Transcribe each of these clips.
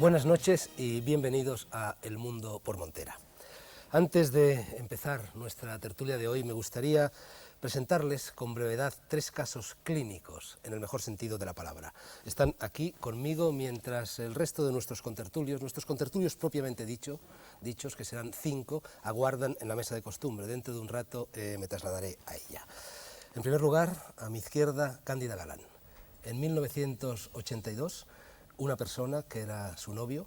Buenas noches y bienvenidos a El Mundo por Montera. Antes de empezar nuestra tertulia de hoy, me gustaría presentarles con brevedad 3 casos clínicos, en el mejor sentido de la palabra. Están aquí conmigo mientras el resto de nuestros contertulios propiamente dichos, que serán 5, aguardan en la mesa de costumbre. Dentro de un rato me trasladaré a ella. En primer lugar, a mi izquierda, Cándida Galán. En 1982, una persona que era su novio,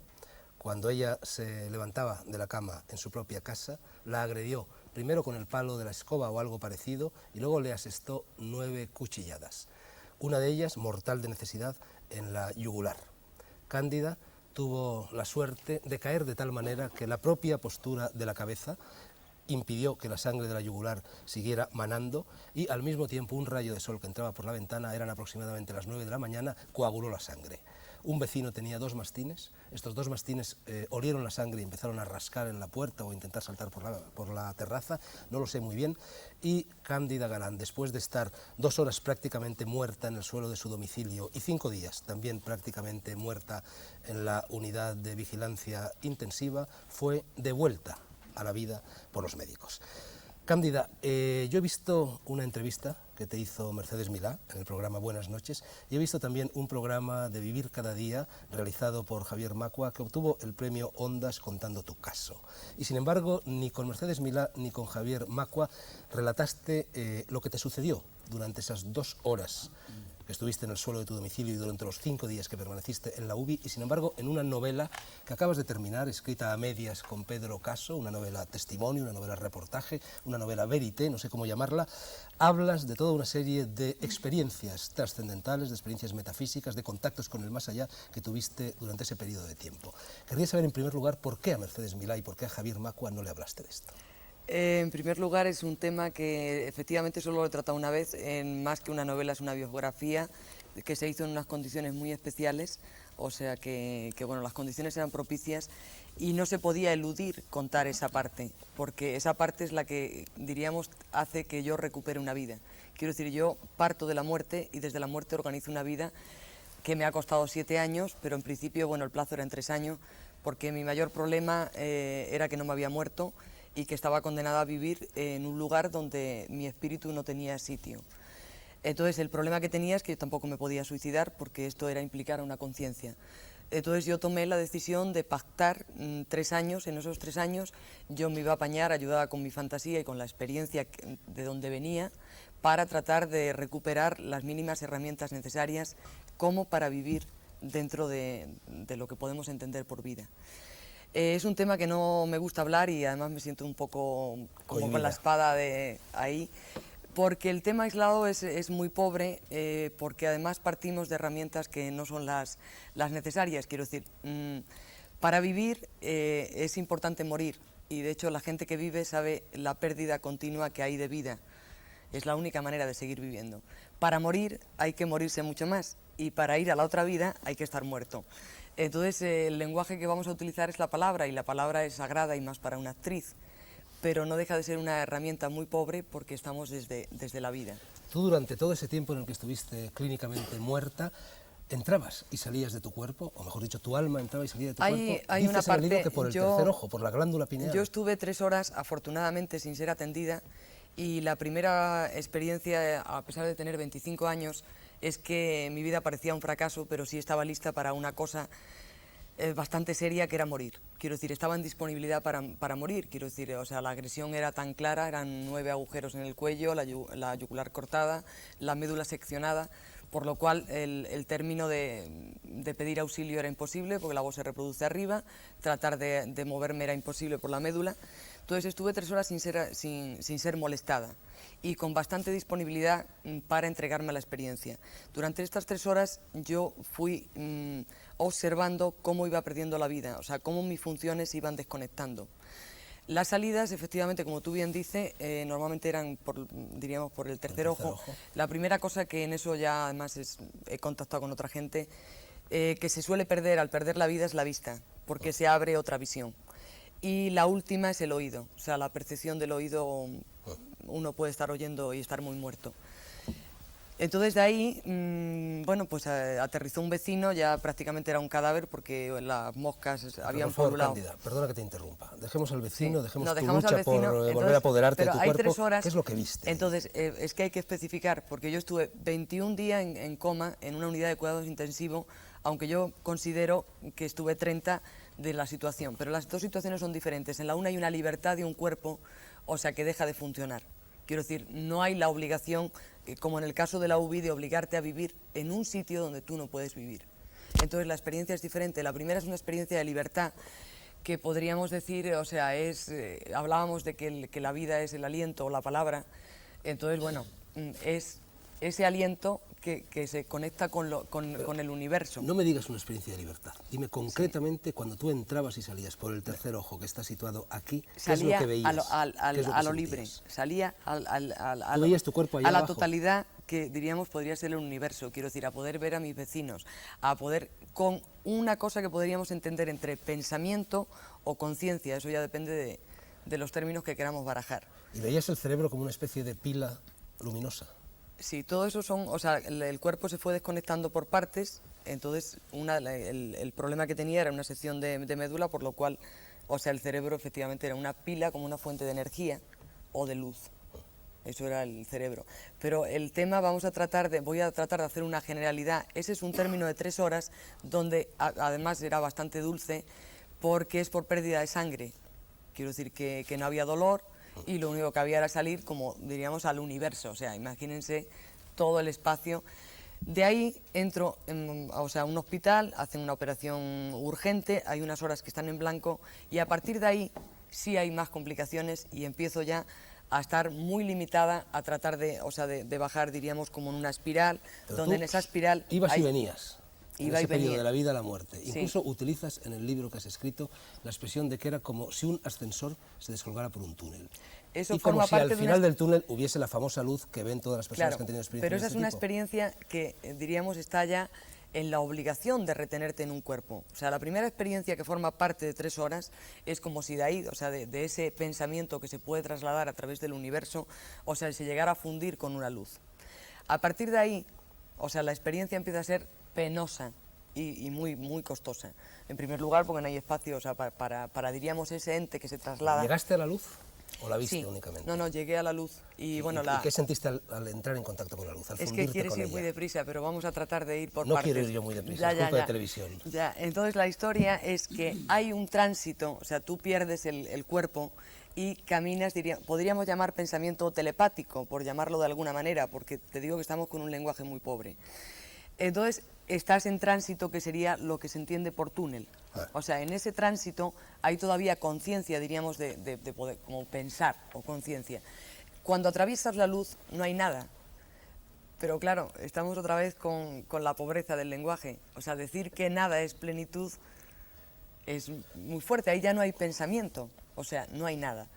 cuando ella se levantaba de la cama en su propia casa, la agredió primero con el palo de la escoba o algo parecido y luego le asestó 9 cuchilladas. Una de ellas, mortal de necesidad, en la yugular. Cándida tuvo la suerte de caer de tal manera que la propia postura de la cabeza impidió que la sangre de la yugular siguiera manando y al mismo tiempo un rayo de sol que entraba por la ventana, eran aproximadamente las 9 de la mañana, coaguló la sangre. Un vecino tenía 2 mastines, estos 2 mastines olieron la sangre y empezaron a rascar en la puerta o intentar saltar por la terraza, no lo sé muy bien, y Cándida Galán, después de estar 2 horas prácticamente muerta en el suelo de su domicilio y 5 días también prácticamente muerta en la unidad de vigilancia intensiva, fue devuelta a la vida por los médicos. Cándida, yo he visto una entrevista que te hizo Mercedes Milá en el programa Buenas noches y he visto también un programa de Vivir cada día realizado por Javier Macua que obtuvo el premio Ondas contando tu caso. Y sin embargo, ni con Mercedes Milá ni con Javier Macua relataste lo que te sucedió durante esas 2 horas que estuviste en el suelo de tu domicilio y durante los 5 días que permaneciste en la UBI, y sin embargo en una novela que acabas de terminar, escrita a medias con Pedro Caso, una novela testimonio, una novela reportaje, una novela verité, no sé cómo llamarla, hablas de toda una serie de experiencias trascendentales, de experiencias metafísicas, de contactos con el más allá que tuviste durante ese periodo de tiempo. Querría saber en primer lugar por qué a Mercedes Milá y por qué a Javier Macua no le hablaste de esto. En primer lugar, es un tema que efectivamente solo lo he tratado una vez, más que una novela, es una biografía que se hizo en unas condiciones muy especiales, o sea que bueno, las condiciones eran propicias y no se podía eludir contar esa parte, porque esa parte es la que, diríamos, hace que yo recupere una vida. Quiero decir, yo parto de la muerte y desde la muerte organizo una vida que me ha costado 7 años, pero en principio, bueno, el plazo era en 3 años, porque mi mayor problema era que no me había muerto y que estaba condenada a vivir en un lugar donde mi espíritu no tenía sitio. Entonces el problema que tenía es que yo tampoco me podía suicidar porque esto era implicar a una conciencia. Entonces yo tomé la decisión de pactar 3 años, en esos 3 años yo me iba a apañar, ayudada con mi fantasía y con la experiencia de donde venía, para tratar de recuperar las mínimas herramientas necesarias como para vivir dentro de lo que podemos entender por vida. Es un tema que no me gusta hablar y además me siento un poco como con la espada de ahí, porque el tema aislado es muy pobre, porque además partimos de herramientas que no son las necesarias. Quiero decir, para vivir es importante morir y de hecho la gente que vive sabe la pérdida continua que hay de vida. Es la única manera de seguir viviendo. Para morir hay que morirse mucho más y para ir a la otra vida hay que estar muerto. Entonces el lenguaje que vamos a utilizar es la palabra y la palabra es sagrada y más para una actriz, pero no deja de ser una herramienta muy pobre porque estamos desde la vida. Tú durante todo ese tiempo en el que estuviste clínicamente muerta, entrabas y salías de tu cuerpo, o mejor dicho, tu alma entraba y salía de tu cuerpo. Hay una parte, en el libro que por el tercer ojo, por la glándula pineal. Yo estuve 3 horas, afortunadamente, sin ser atendida, y la primera experiencia, a pesar de tener 25 años, es que mi vida parecía un fracaso, pero sí estaba lista para una cosa bastante seria, que era morir. Quiero decir, estaba en disponibilidad para morir. Quiero decir, o sea, la agresión era tan clara, eran 9 agujeros en el cuello, la yugular cortada, la médula seccionada, por lo cual el término de pedir auxilio era imposible, porque la voz se reproduce arriba, tratar de moverme era imposible por la médula. Entonces estuve 3 horas sin ser molestada y con bastante disponibilidad para entregarme a la experiencia. Durante estas 3 horas yo fui observando cómo iba perdiendo la vida, o sea, cómo mis funciones se iban desconectando. Las salidas, efectivamente, como tú bien dices, normalmente eran, diríamos, por el tercer ojo. La primera cosa que en eso ya, además, he contactado con otra gente, que se suele perder al perder la vida es la vista, porque se abre otra visión. Y la última es el oído, o sea, la percepción del oído, uno puede estar oyendo y estar muy muerto. Entonces de ahí, bueno, pues aterrizó un vecino, ya prácticamente era un cadáver porque las moscas habían por favor, pululado. Cándida, perdona que te interrumpa. Dejemos al vecino, Sí. dejemos No, tu dejamos al lucha vecino, por volver entonces, a apoderarte de pero tu hay cuerpo. 3 horas. ¿Qué es lo que viste? Entonces, es que hay que especificar, porque yo estuve 21 días en coma en una unidad de cuidados intensivos, aunque yo considero que estuve 30 de la situación, pero las dos situaciones son diferentes. En la una hay una libertad de un cuerpo, o sea, que deja de funcionar. Quiero decir, no hay la obligación, como en el caso de la UBI, de obligarte a vivir en un sitio donde tú no puedes vivir. Entonces la experiencia es diferente. La primera es una experiencia de libertad que podríamos decir, o sea, hablábamos de que la vida es el aliento o la palabra. Entonces, bueno, es ese aliento que se conecta con el universo. No me digas una experiencia de libertad. Dime concretamente, cuando tú entrabas y salías por el tercer ojo que está situado aquí, ¿qué es lo que veías? A lo libre, salía ¿Tú veías tu cuerpo allá a la abajo? totalidad que diríamos podría ser el universo, quiero decir, a poder ver a mis vecinos, a poder, con una cosa que podríamos entender entre pensamiento o conciencia, eso ya depende de los términos que queramos barajar. ¿Y veías el cerebro como una especie de pila luminosa? Sí, todo eso son, o sea, el cuerpo se fue desconectando por partes, entonces el problema que tenía era una sección de médula, por lo cual, o sea, el cerebro efectivamente era una pila como una fuente de energía o de luz. Eso era el cerebro. Pero el tema voy a tratar de hacer una generalidad. Ese es un término de 3 horas donde además era bastante dulce porque es por pérdida de sangre. Quiero decir que no había dolor y lo único que había era salir, como diríamos, al universo. O sea, imagínense todo el espacio. De ahí entro a un hospital, hacen una operación urgente, hay unas horas que están en blanco y a partir de ahí sí hay más complicaciones y empiezo ya a estar muy limitada a tratar de bajar, diríamos, como en una espiral, Pero donde tú en esa espiral ibas y venías. En Iba ese y venía. periodo de la vida a la muerte. Sí. Incluso utilizas en el libro que has escrito la expresión de que era como si un ascensor se descolgara por un túnel. Eso y como forma si parte al de final una... del túnel hubiese la famosa luz que ven todas las personas Claro, que han tenido experiencia pero de esa este es una tipo. experiencia que, diríamos, está ya en la obligación de retenerte en un cuerpo. O sea, la primera experiencia que forma parte de 3 horas es como si de ahí, o sea, de ese pensamiento que se puede trasladar a través del universo, o sea, se llegara a fundir con una luz. A partir de ahí, o sea, la experiencia empieza a ser penosa y muy, muy costosa. En primer lugar, porque no hay espacio, o sea, para diríamos, ese ente que se traslada. ¿Llegaste a la luz o la viste Sí. únicamente? No, llegué a la luz. Y bueno, ¿Y qué sentiste al entrar en contacto con la luz, al es que fundirte quieres con ir ella? muy deprisa, pero vamos a tratar de ir por No partes. quiero ir yo muy deprisa, es culpa de televisión. Ya, entonces la historia es que hay un tránsito, o sea, tú pierdes el cuerpo y caminas, podríamos llamar pensamiento telepático, por llamarlo de alguna manera, porque te digo que estamos con un lenguaje muy pobre. Entonces, estás en tránsito, que sería lo que se entiende por túnel. O sea, en ese tránsito hay todavía conciencia, diríamos, de poder, como pensar o conciencia. Cuando atraviesas la luz no hay nada. Pero claro, estamos otra vez con la pobreza del lenguaje. O sea, decir que nada es plenitud es muy fuerte. Ahí ya no hay pensamiento, o sea, no hay nada.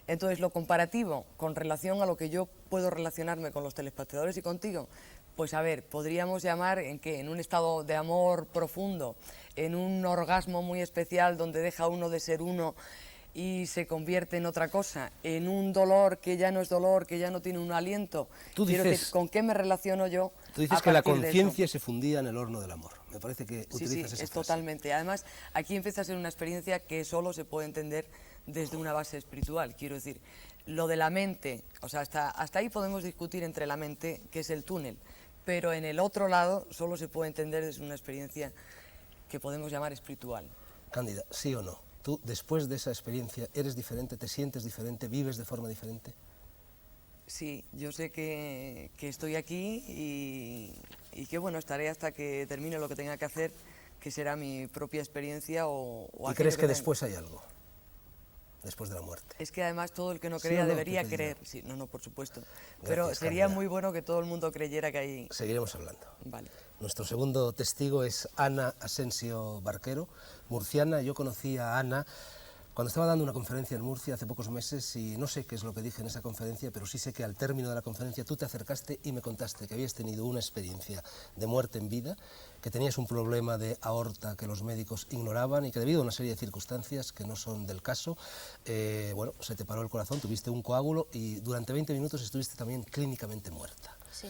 Entonces, lo comparativo con relación a lo que yo puedo relacionarme con los telespectadores y contigo, pues a ver, podríamos llamar en un estado de amor profundo, en un orgasmo muy especial donde deja uno de ser uno y se convierte en otra cosa, en un dolor que ya no es dolor, que ya no tiene un aliento. Tú Quiero dices- decir, ¿con qué me relaciono yo? Tú dices a que la partir de eso? conciencia se fundía en el horno del amor. Me parece que Sí, utilizas sí, esa es frase. totalmente. Además, aquí empieza a ser una experiencia que solo se puede entender desde una base espiritual. Quiero decir, lo de la mente, o sea, hasta ahí podemos discutir entre la mente, que es el túnel, pero en el otro lado solo se puede entender desde una experiencia que podemos llamar espiritual. Cándida, ¿sí o no? ¿Tú, después de esa experiencia, eres diferente, te sientes diferente, vives de forma diferente? Sí, yo sé que estoy aquí y que bueno, estaré hasta que termine lo que tenga que hacer, que será mi propia experiencia o ¿Y aquello crees que tenga. después hay algo? Después de la muerte. Es que además todo el que no ¿Sí crea o no? debería ¿Qué te creer. diría? Sí, no, por supuesto. Pero Gracias, sería Cándida. muy bueno que todo el mundo creyera que hay... Seguiremos hablando. Vale. Nuestro segundo testigo es Ana Asensio Barquero, murciana. Yo conocí a Ana cuando estaba dando una conferencia en Murcia hace pocos meses y no sé qué es lo que dije en esa conferencia, pero sí sé que al término de la conferencia tú te acercaste y me contaste que habías tenido una experiencia de muerte en vida, que tenías un problema de aorta que los médicos ignoraban y que debido a una serie de circunstancias que no son del caso, bueno, se te paró el corazón, tuviste un coágulo y durante 20 minutos estuviste también clínicamente muerta. Sí.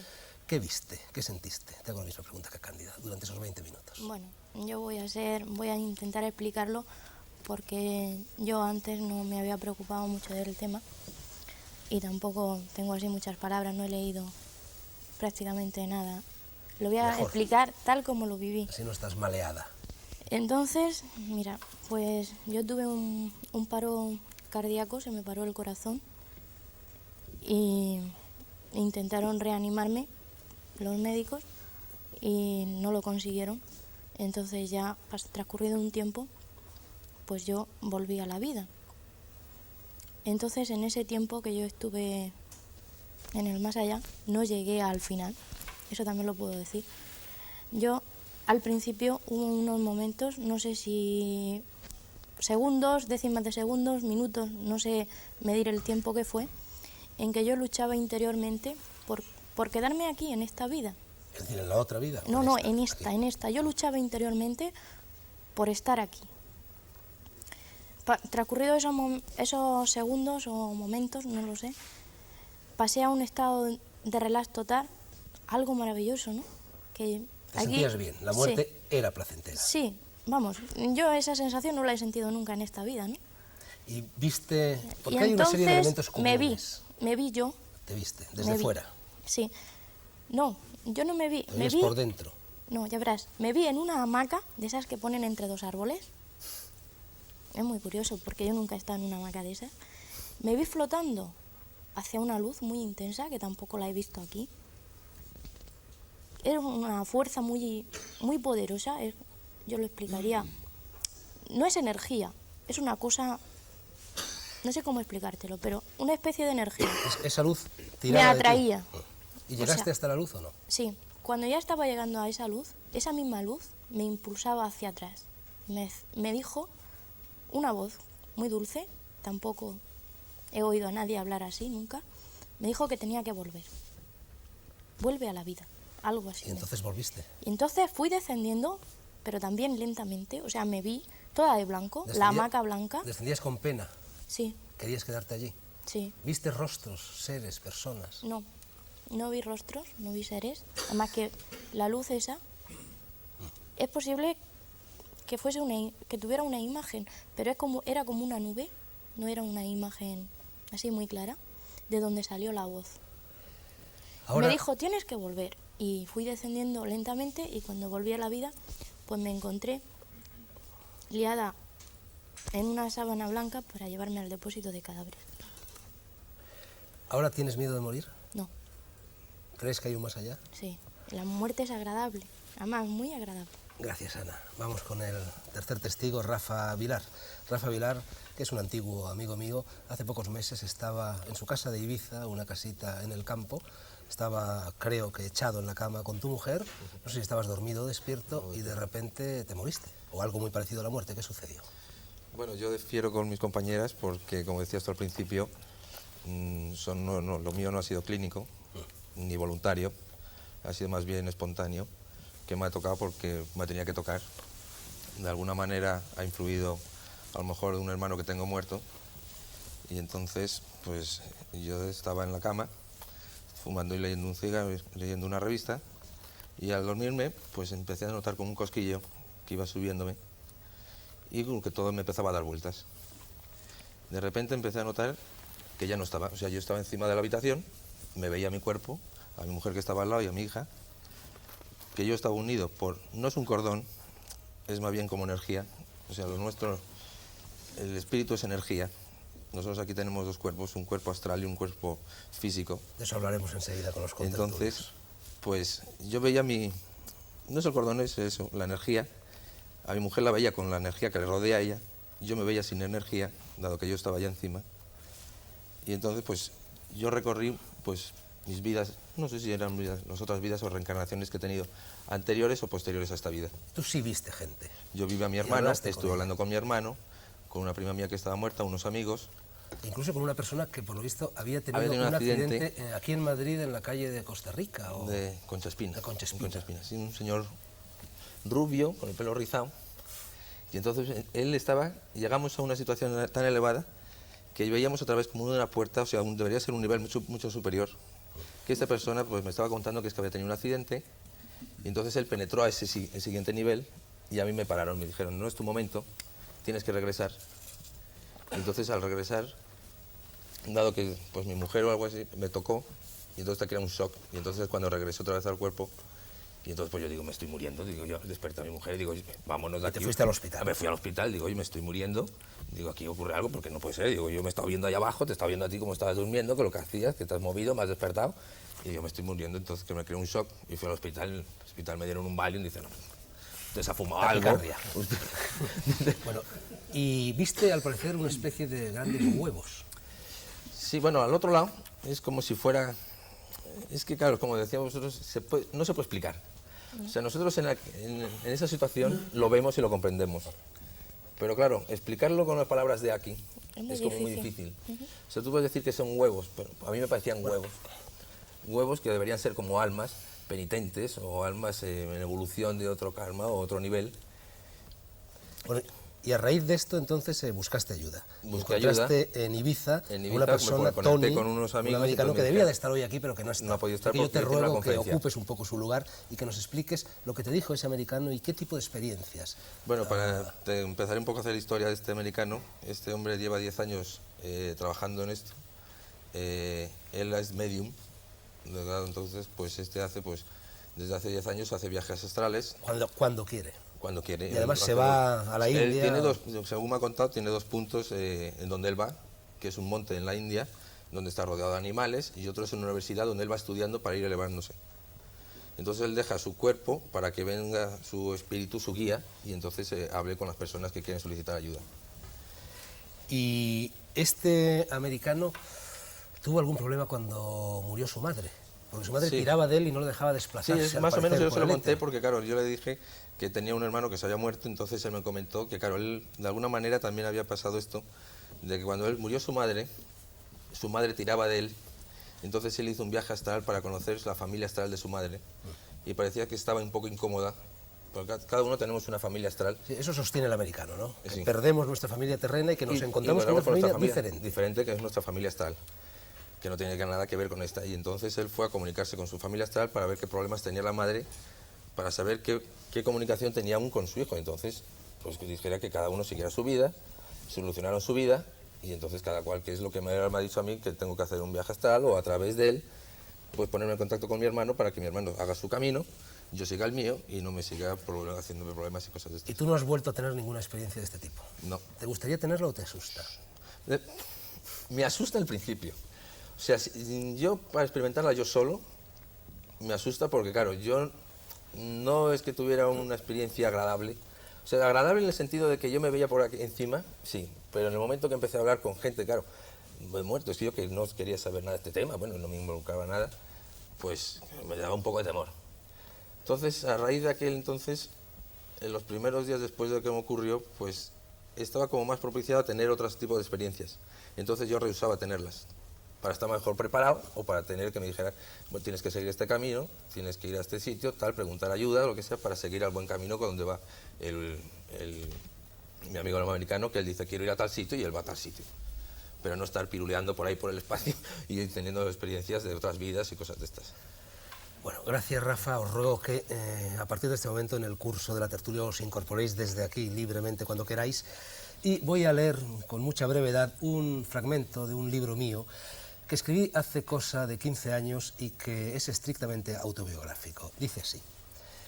¿Qué viste? ¿Qué sentiste? Te hago la misma pregunta que a Cándida durante esos 20 minutos. Bueno, yo voy a intentar explicarlo porque yo antes no me había preocupado mucho del tema y tampoco tengo así muchas palabras, no he leído prácticamente nada. Lo voy a Mejor. explicar tal como lo viví. Así no estás maleada. Entonces, mira, pues yo tuve un paro cardíaco, se me paró el corazón y intentaron reanimarme los médicos y no lo consiguieron. Entonces ya transcurrido un tiempo, pues yo volví a la vida. Entonces en ese tiempo que yo estuve en el más allá, no llegué al final, eso también lo puedo decir. Yo al principio hubo unos momentos, no sé si segundos, décimas de segundos, minutos, no sé medir el tiempo que fue, en que yo luchaba interiormente por quedarme aquí en esta vida. Es decir, en la otra vida. No, no, en esta. Yo luchaba interiormente por estar aquí. Transcurridos esos segundos o momentos, no lo sé, pasé a un estado de relax total, algo maravilloso, ¿no? Que Te sentías bien, la muerte sí, era placentera. Sí, vamos, yo esa sensación no la he sentido nunca en esta vida, ¿no? Y viste, porque Y hay una serie de entonces elementos comunes. me vi yo. Te viste, desde me vi. fuera. Sí. No, yo no me vi. Te Me ves vi. por dentro. No, ya verás. Me vi en una hamaca de esas que ponen entre dos árboles. Es muy curioso porque yo nunca he estado en una hamaca de esas. Me vi flotando hacia una luz muy intensa que tampoco la he visto aquí. Era una fuerza muy, muy poderosa. Yo lo explicaría. No es energía, es una cosa. No sé cómo explicártelo, pero una especie de energía. Esa luz Me tiraba de ti. atraía. ¿Y llegaste hasta la luz o no? Sí, cuando ya estaba llegando a esa luz, esa misma luz me impulsaba hacia atrás. Me dijo una voz muy dulce, tampoco he oído a nadie hablar así nunca, me dijo que tenía que volver. Vuelve a la vida, algo así. Y entonces volviste. Y entonces fui descendiendo, pero también lentamente, o sea, me vi toda de blanco, la hamaca blanca. ¿Descendías con pena? Sí, ¿Querías quedarte allí? sí. ¿Viste rostros, seres, personas? No vi rostros, no vi seres, además que la luz esa, es posible que que tuviera una imagen, pero era como una nube, no era una imagen así muy clara, de donde salió la voz. Ahora, Me dijo, tienes que volver, y fui descendiendo lentamente, y cuando volví a la vida, pues me encontré liada en una sábana blanca para llevarme al depósito de cadáveres. ¿ahora tienes miedo de morir? No, ¿Crees que hay un más allá? sí, la muerte es agradable, además muy agradable. Gracias, Ana. Vamos con el tercer testigo, Rafa Vilar. Rafa Vilar, que es un antiguo amigo mío, hace pocos meses estaba en su casa de Ibiza, una casita en el campo. Estaba, creo que, echado en la cama con tu mujer. No sé si estabas dormido o despierto y de repente te moriste. O algo muy parecido a la muerte. ¿Qué sucedió? Bueno, yo difiero con mis compañeras porque, como decías tú al principio, lo mío no ha sido clínico ni voluntario, ha sido más bien espontáneo, que me ha tocado porque me tenía que tocar. De alguna manera ha influido a lo mejor de un hermano que tengo muerto y entonces pues yo estaba en la cama fumando y leyendo un cigarro, leyendo una revista y al dormirme pues empecé a notar como un cosquillo que iba subiéndome y como que todo me empezaba a dar vueltas. De repente empecé a notar que ya no estaba, o sea, yo estaba encima de la habitación, me veía mi cuerpo, a mi mujer que estaba al lado y a mi hija, que yo estaba unido por, no es un cordón, es más bien como energía, o sea, lo nuestro, el espíritu es energía. Nosotros aquí tenemos dos cuerpos, un cuerpo astral y un cuerpo físico. De eso hablaremos enseguida con los contertulios. Entonces, pues yo veía no es el cordón, es eso, la energía. A mi mujer la veía con la energía que le rodea a ella, yo me veía sin energía, dado que yo estaba allá encima. Y entonces, pues, yo recorrí, pues, mis vidas, no sé si eran las otras vidas o reencarnaciones que he tenido, anteriores o posteriores a esta vida. Tú sí viste gente. Yo vi a mi hermano, estuve hablando con mi hermano, con una prima mía que estaba muerta, unos amigos. Incluso con una persona que, por lo visto, había tenido un accidente aquí en Madrid, en la calle de Costa Rica. O de Concha Espina. De Concha Espina. Concha Espina, sí, un señor rubio, con el pelo rizado. Y entonces él llegamos a una situación tan elevada que veíamos otra vez como una puerta, o sea, debería ser un nivel mucho, mucho superior. que esta persona pues me estaba contando que es que había tenido un accidente y entonces él penetró a ese el siguiente nivel y a mí me pararon, me dijeron, no es tu momento, tienes que regresar. Entonces al regresar, dado que pues mi mujer o algo así me tocó, y entonces te crea un shock, y entonces cuando regresé otra vez al cuerpo, y entonces pues yo digo, me estoy muriendo, digo yo, desperté a mi mujer y digo, vámonos de aquí. ¿Te fuiste al hospital? Me fui al hospital, digo, oye, me estoy muriendo, digo, aquí ocurre algo porque no puede ser, digo, yo me estaba viendo ahí abajo, te estaba viendo a ti como estabas durmiendo, que lo que hacías, que te has movido, me has despertado, y yo me estoy muriendo, entonces que me creó un shock, y fui al hospital, en el hospital me dieron un Valium, y dice, no, te se ha fumado algo. Taquicardia. Bueno, y viste al parecer una especie de grandes huevos. Sí, bueno, al otro lado es como si fuera... Es que, claro, como decíamos vosotros, no se puede explicar. O sea, nosotros en esa situación lo vemos y lo comprendemos. Pero claro, explicarlo con las palabras de aquí es como muy difícil. O sea, tú puedes decir que son huevos, pero a mí me parecían huevos. Huevos que deberían ser como almas penitentes o almas en evolución de otro karma o otro nivel. Bueno, y a raíz de esto, entonces, buscaste ayuda. Busqué Encontraste ayuda. en Ibiza En Ibiza una persona, me conecté Tony, con unos amigos un americano y que me debía de dijeron, estar hoy aquí, pero que no está. no ha podido estar Así que yo te porque tiene una ruego que conferencia. ocupes un poco su lugar y que nos expliques lo que te dijo ese americano y qué tipo de experiencias. Bueno, para empezar un poco a hacer historia de este americano, este hombre lleva 10 años trabajando en esto. Él es medium, ¿verdad? Entonces, pues hace, pues, desde hace 10 años hace viajes astrales. Cuando quiere. Cuando quiere. Y además Él se hace va a la Él India. tiene dos, según me ha contado, tiene 2 puntos en donde él va, que es un monte en la India, donde está rodeado de animales, y otro es en una universidad donde él va estudiando para ir elevándose. Entonces él deja su cuerpo para que venga su espíritu, su guía, y entonces hable con las personas que quieren solicitar ayuda. Y este americano tuvo algún problema cuando murió su madre, porque su madre Sí. tiraba de él y no le dejaba Sí, desplazarse. al más o menos parecer, yo por se lo el conté éter. porque, claro, yo le dije que tenía un hermano que se había muerto, entonces él me comentó que, claro, él de alguna manera también había pasado esto, de que cuando él murió su madre tiraba de él, entonces él hizo un viaje astral para conocer la familia astral de su madre, y parecía que estaba un poco incómoda, porque cada uno tenemos una familia astral. Sí, eso sostiene el americano, ¿no? Que Sí. perdemos nuestra familia terrena y que nos encontramos con una encontramos familia diferente. diferente, que es nuestra familia astral, que no tiene nada que ver con esta. Y entonces él fue a comunicarse con su familia astral para ver qué problemas tenía la madre, para saber qué comunicación tenía aún con su hijo. Entonces, pues que dijera que cada uno siguiera su vida, solucionaron su vida, y entonces cada cual, que es lo que me ha dicho a mí, que tengo que hacer un viaje astral o a través de él, pues ponerme en contacto con mi hermano para que mi hermano haga su camino, yo siga el mío y no me siga haciéndome problemas y cosas de Y estas. tú no has vuelto a tener ninguna experiencia de este tipo. No. ¿Te gustaría tenerla o te asusta? Me asusta al principio. O sea, yo para experimentarla yo solo, me asusta porque, claro, yo no es que tuviera una experiencia agradable. O sea, agradable en el sentido de que yo me veía por aquí encima, sí, pero en el momento que empecé a hablar con gente, claro, de muertos, yo que no quería saber nada de este tema, bueno, no me involucraba nada, pues me daba un poco de temor. Entonces, a raíz de aquel entonces, en los primeros días después de que me ocurrió, pues estaba como más propiciado a tener otros tipos de experiencias. Entonces yo rehusaba tenerlas, para estar mejor preparado o para tener que me dijeran, bueno, tienes que seguir este camino, tienes que ir a este sitio, tal, preguntar ayuda, lo que sea, para seguir al buen camino con donde va mi amigo el americano, que él dice, quiero ir a tal sitio, y él va a tal sitio. Pero no estar piruleando por ahí por el espacio y teniendo experiencias de otras vidas y cosas de estas. Bueno, gracias Rafa, os ruego que a partir de este momento en el curso de la tertulia os incorporéis desde aquí libremente cuando queráis, y voy a leer con mucha brevedad un fragmento de un libro mío que escribí hace cosa de 15 años y que es estrictamente autobiográfico. Dice así: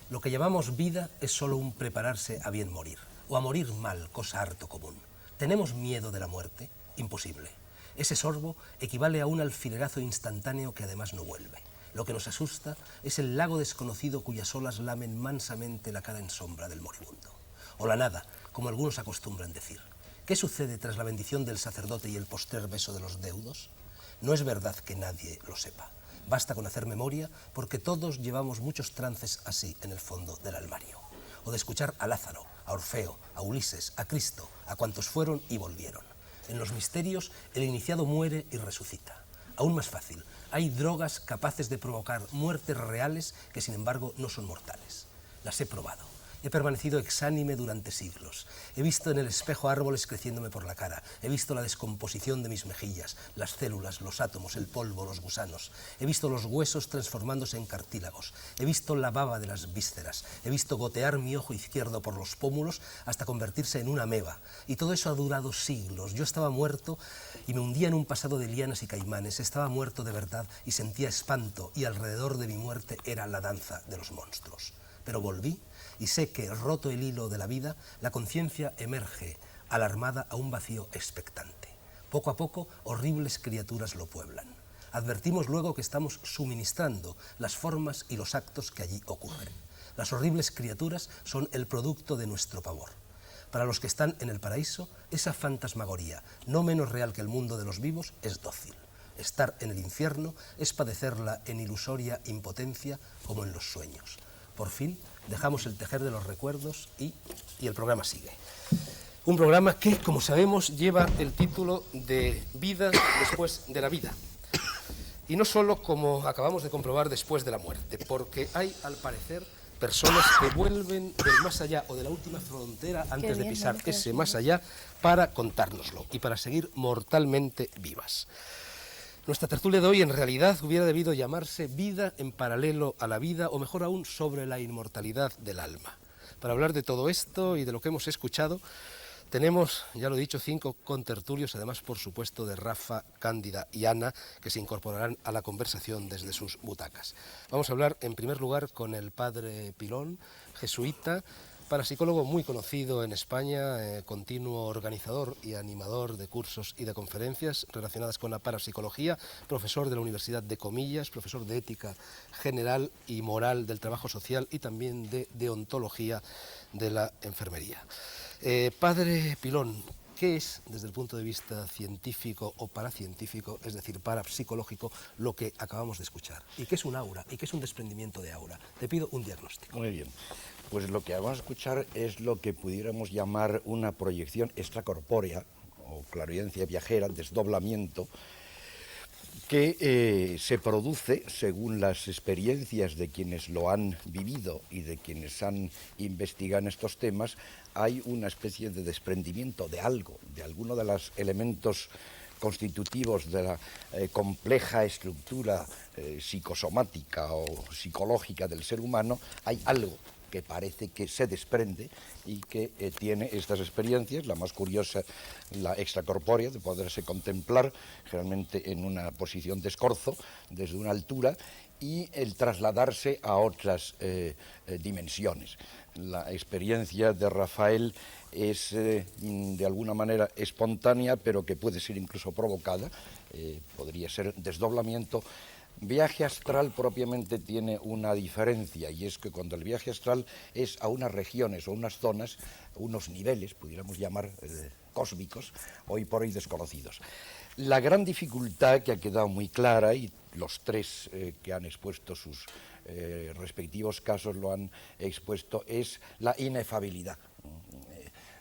lo que llamamos vida es solo un prepararse a bien morir, o a morir mal, cosa harto común. ¿Tenemos miedo de la muerte? Imposible. Ese sorbo equivale a un alfilerazo instantáneo que además no vuelve. Lo que nos asusta es el lago desconocido cuyas olas lamen mansamente la cara en sombra del moribundo. O la nada, como algunos acostumbran decir. ¿Qué sucede tras la bendición del sacerdote y el postrer beso de los deudos? No es verdad que nadie lo sepa. Basta con hacer memoria, porque todos llevamos muchos trances así en el fondo del armario. O de escuchar a Lázaro, a Orfeo, a Ulises, a Cristo, a cuantos fueron y volvieron. En los misterios, el iniciado muere y resucita. Aún más fácil, hay drogas capaces de provocar muertes reales que sin embargo no son mortales. Las he probado. He permanecido exánime durante siglos. He visto en el espejo árboles creciéndome por la cara. He visto la descomposición de mis mejillas, las células, los átomos, el polvo, los gusanos. He visto los huesos transformándose en cartílagos. He visto la baba de las vísceras. He visto gotear mi ojo izquierdo por los pómulos hasta convertirse en una ameba. Y todo eso ha durado siglos. Yo estaba muerto y me hundía en un pasado de lianas y caimanes. Estaba muerto de verdad y sentía espanto, y alrededor de mi muerte era la danza de los monstruos. Pero volví y sé que, roto el hilo de la vida, la conciencia emerge, alarmada a un vacío expectante. Poco a poco, horribles criaturas lo pueblan. Advertimos luego que estamos suministrando las formas y los actos que allí ocurren. Las horribles criaturas son el producto de nuestro pavor. Para los que están en el paraíso, esa fantasmagoría, no menos real que el mundo de los vivos, es dócil. Estar en el infierno es padecerla en ilusoria impotencia como en los sueños. Por fin, dejamos el tejer de los recuerdos y el programa sigue. Un programa que, como sabemos, lleva el título de Vida después de la vida. Y no solo, como acabamos de comprobar, después de la muerte, porque hay, al parecer, personas que vuelven del más allá o de la última frontera antes de pisar ese más allá para contárnoslo y para seguir mortalmente vivas. Nuestra tertulia de hoy en realidad hubiera debido llamarse Vida en paralelo a la vida, o mejor aún, sobre la inmortalidad del alma. Para hablar de todo esto y de lo que hemos escuchado, tenemos, ya lo he dicho, 5 contertulios, además, por supuesto, de Rafa, Cándida y Ana, que se incorporarán a la conversación desde sus butacas. Vamos a hablar, en primer lugar, con el padre Pilón, jesuita, parapsicólogo muy conocido en España, continuo organizador y animador de cursos y de conferencias relacionadas con la parapsicología, profesor de la Universidad de Comillas, profesor de ética general y moral del trabajo social y también de deontología de la enfermería. Padre Pilón, ¿qué es, desde el punto de vista científico o paracientífico, es decir, parapsicológico, lo que acabamos de escuchar? ¿Y qué es un aura? ¿Y qué es un desprendimiento de aura? Te pido un diagnóstico. Muy bien. Pues lo que vamos a escuchar es lo que pudiéramos llamar una proyección extracorpórea o clarividencia viajera, desdoblamiento, que se produce según las experiencias de quienes lo han vivido y de quienes han investigado en estos temas. Hay una especie de desprendimiento de algo, de alguno de los elementos constitutivos de la compleja estructura psicosomática o psicológica del ser humano. Hay algo que parece que se desprende y que tiene estas experiencias, la más curiosa, la extracorpórea, de poderse contemplar generalmente en una posición de escorzo, desde una altura, y el trasladarse a otras dimensiones. La experiencia de Rafael es de alguna manera espontánea, pero que puede ser incluso provocada, podría ser desdoblamiento. Viaje astral propiamente tiene una diferencia, y es que cuando el viaje astral es a unas regiones o unas zonas, unos niveles, pudiéramos llamar cósmicos, hoy por hoy desconocidos. La gran dificultad que ha quedado muy clara, y los tres que han expuesto sus respectivos casos lo han expuesto, es la inefabilidad.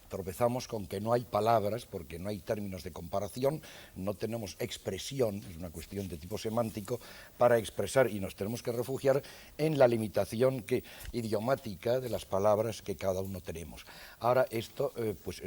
Tropezamos con que no hay palabras, porque no hay términos de comparación, no tenemos expresión, es una cuestión de tipo semántico, para expresar, y nos tenemos que refugiar en la limitación idiomática de las palabras que cada uno tenemos. Ahora esto, pues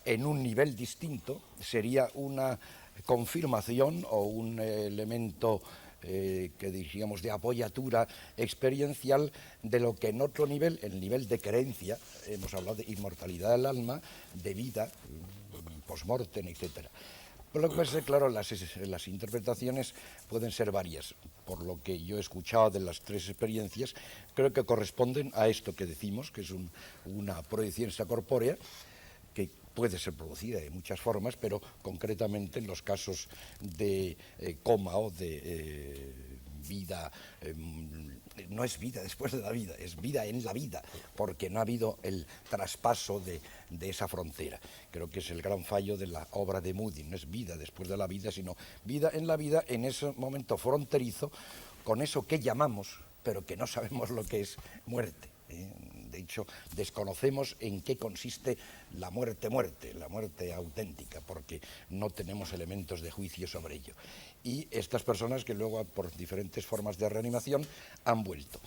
en un nivel distinto, sería una confirmación o un elemento que diríamos de apoyatura experiencial de lo que en otro nivel, el nivel de creencia, hemos hablado de inmortalidad del alma, de vida, post-mortem, etc. Por lo que pasa, claro, las interpretaciones pueden ser varias. Por lo que yo he escuchado de las tres experiencias, creo que corresponden a esto que decimos, que es una proyección extracorpórea, que puede ser producida de muchas formas, pero concretamente en los casos de coma o de vida, no es vida después de la vida, es vida en la vida, porque no ha habido el traspaso de esa frontera. Creo que es el gran fallo de la obra de Moody, no es vida después de la vida, sino vida en la vida, en ese momento fronterizo, con eso que llamamos, pero que no sabemos lo que es muerte. De hecho, desconocemos en qué consiste la muerte, la muerte auténtica, porque no tenemos elementos de juicio sobre ello. Y estas personas que luego, por diferentes formas de reanimación, han vuelto.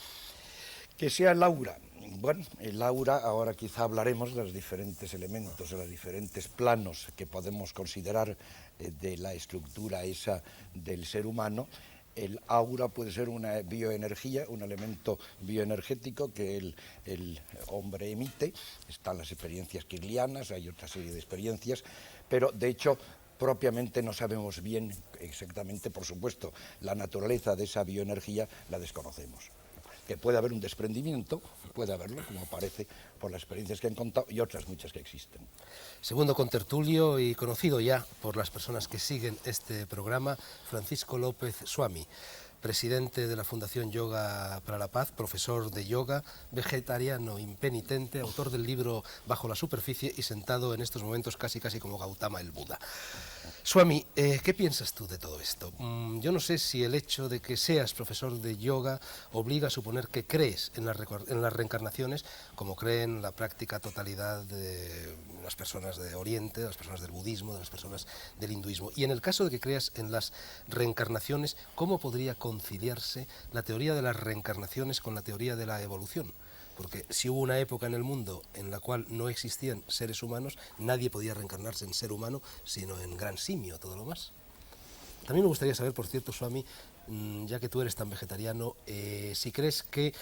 Que sea el aura. Bueno, el aura, ahora quizá hablaremos de los diferentes elementos, de los diferentes planos que podemos considerar de la estructura esa del ser humano. El aura puede ser una bioenergía, un elemento bioenergético que el hombre emite. Están las experiencias kirlianas, hay otra serie de experiencias, pero de hecho propiamente no sabemos bien exactamente, por supuesto, la naturaleza de esa bioenergía la desconocemos. Que puede haber un desprendimiento, puede haberlo, como aparece por las experiencias que han contado y otras muchas que existen. Segundo contertulio y conocido ya por las personas que siguen este programa, Francisco López Swami, presidente de la Fundación Yoga para la Paz, profesor de yoga, vegetariano impenitente, autor del libro Bajo la superficie y sentado en estos momentos casi como Gautama el Buda. Swami, ¿qué piensas tú de todo esto? Yo no sé si el hecho de que seas profesor de yoga obliga a suponer que crees en las reencarnaciones, como creen la práctica totalidad de las personas de Oriente, de las personas del budismo, de las personas del hinduismo. Y en el caso de que creas en las reencarnaciones, ¿cómo podría conciliarse la teoría de las reencarnaciones con la teoría de la evolución? Porque si hubo una época en el mundo en la cual no existían seres humanos, nadie podía reencarnarse en ser humano, sino en gran simio, todo lo más. También me gustaría saber, por cierto, Swami, ya que tú eres tan vegetariano, si crees que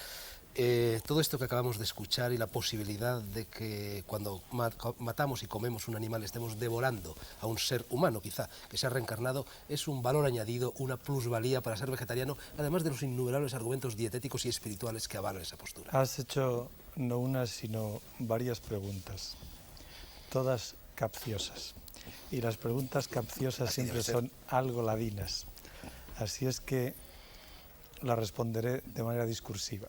todo esto que acabamos de escuchar y la posibilidad de que cuando matamos y comemos un animal estemos devorando a un ser humano, quizá, que se ha reencarnado, es un valor añadido, una plusvalía para ser vegetariano, además de los innumerables argumentos dietéticos y espirituales que avalan esa postura. Has hecho no una, sino varias preguntas, todas capciosas. Y las preguntas capciosas Así siempre son algo ladinas. Así es que las responderé de manera discursiva.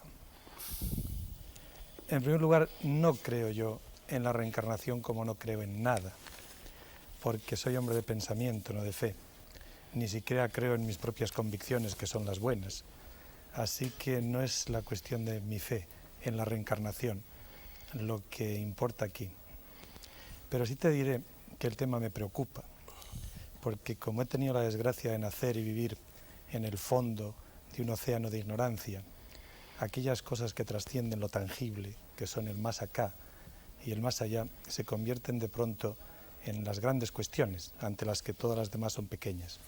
En primer lugar, no creo yo en la reencarnación como no creo en nada, porque soy hombre de pensamiento, no de fe. Ni siquiera creo en mis propias convicciones, que son las buenas. Así que no es la cuestión de mi fe en la reencarnación lo que importa aquí. Pero sí te diré que el tema me preocupa, porque como he tenido la desgracia de nacer y vivir en el fondo de un océano de ignorancia, aquellas cosas que trascienden lo tangible, que son el más acá y el más allá, se convierten de pronto en las grandes cuestiones, ante las que todas las demás son pequeñas.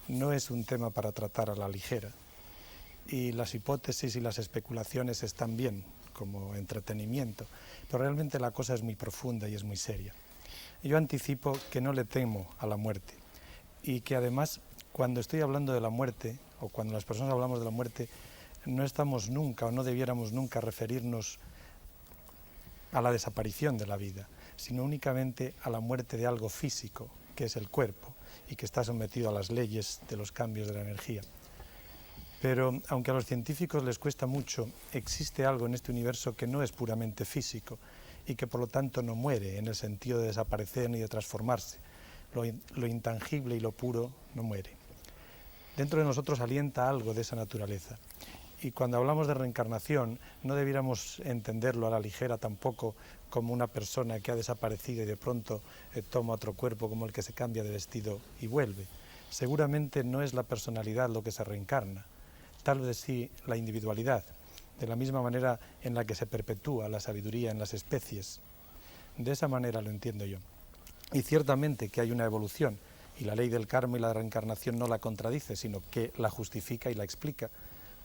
No es un tema para tratar a la ligera, y las hipótesis y las especulaciones están bien como entretenimiento, pero realmente la cosa es muy profunda y es muy seria. Yo anticipo que no le temo a la muerte, y que además, cuando estoy hablando de la muerte, o cuando las personas hablamos de la muerte, no estamos nunca, o no debiéramos nunca referirnos a la desaparición de la vida, sino únicamente a la muerte de algo físico, que es el cuerpo, y que está sometido a las leyes de los cambios de la energía. Pero, aunque a los científicos les cuesta mucho, existe algo en este universo que no es puramente físico, y que por lo tanto no muere, en el sentido de desaparecer ni de transformarse. Lo intangible y lo puro no muere. Dentro de nosotros alienta algo de esa naturaleza. Y cuando hablamos de reencarnación, no debiéramos entenderlo a la ligera tampoco como una persona que ha desaparecido y de pronto toma otro cuerpo, como el que se cambia de vestido y vuelve. Seguramente no es la personalidad lo que se reencarna, tal vez sí la individualidad, de la misma manera en la que se perpetúa la sabiduría en las especies. De esa manera lo entiendo yo. Y ciertamente que hay una evolución, y la ley del karma y la reencarnación no la contradice, sino que la justifica y la explica.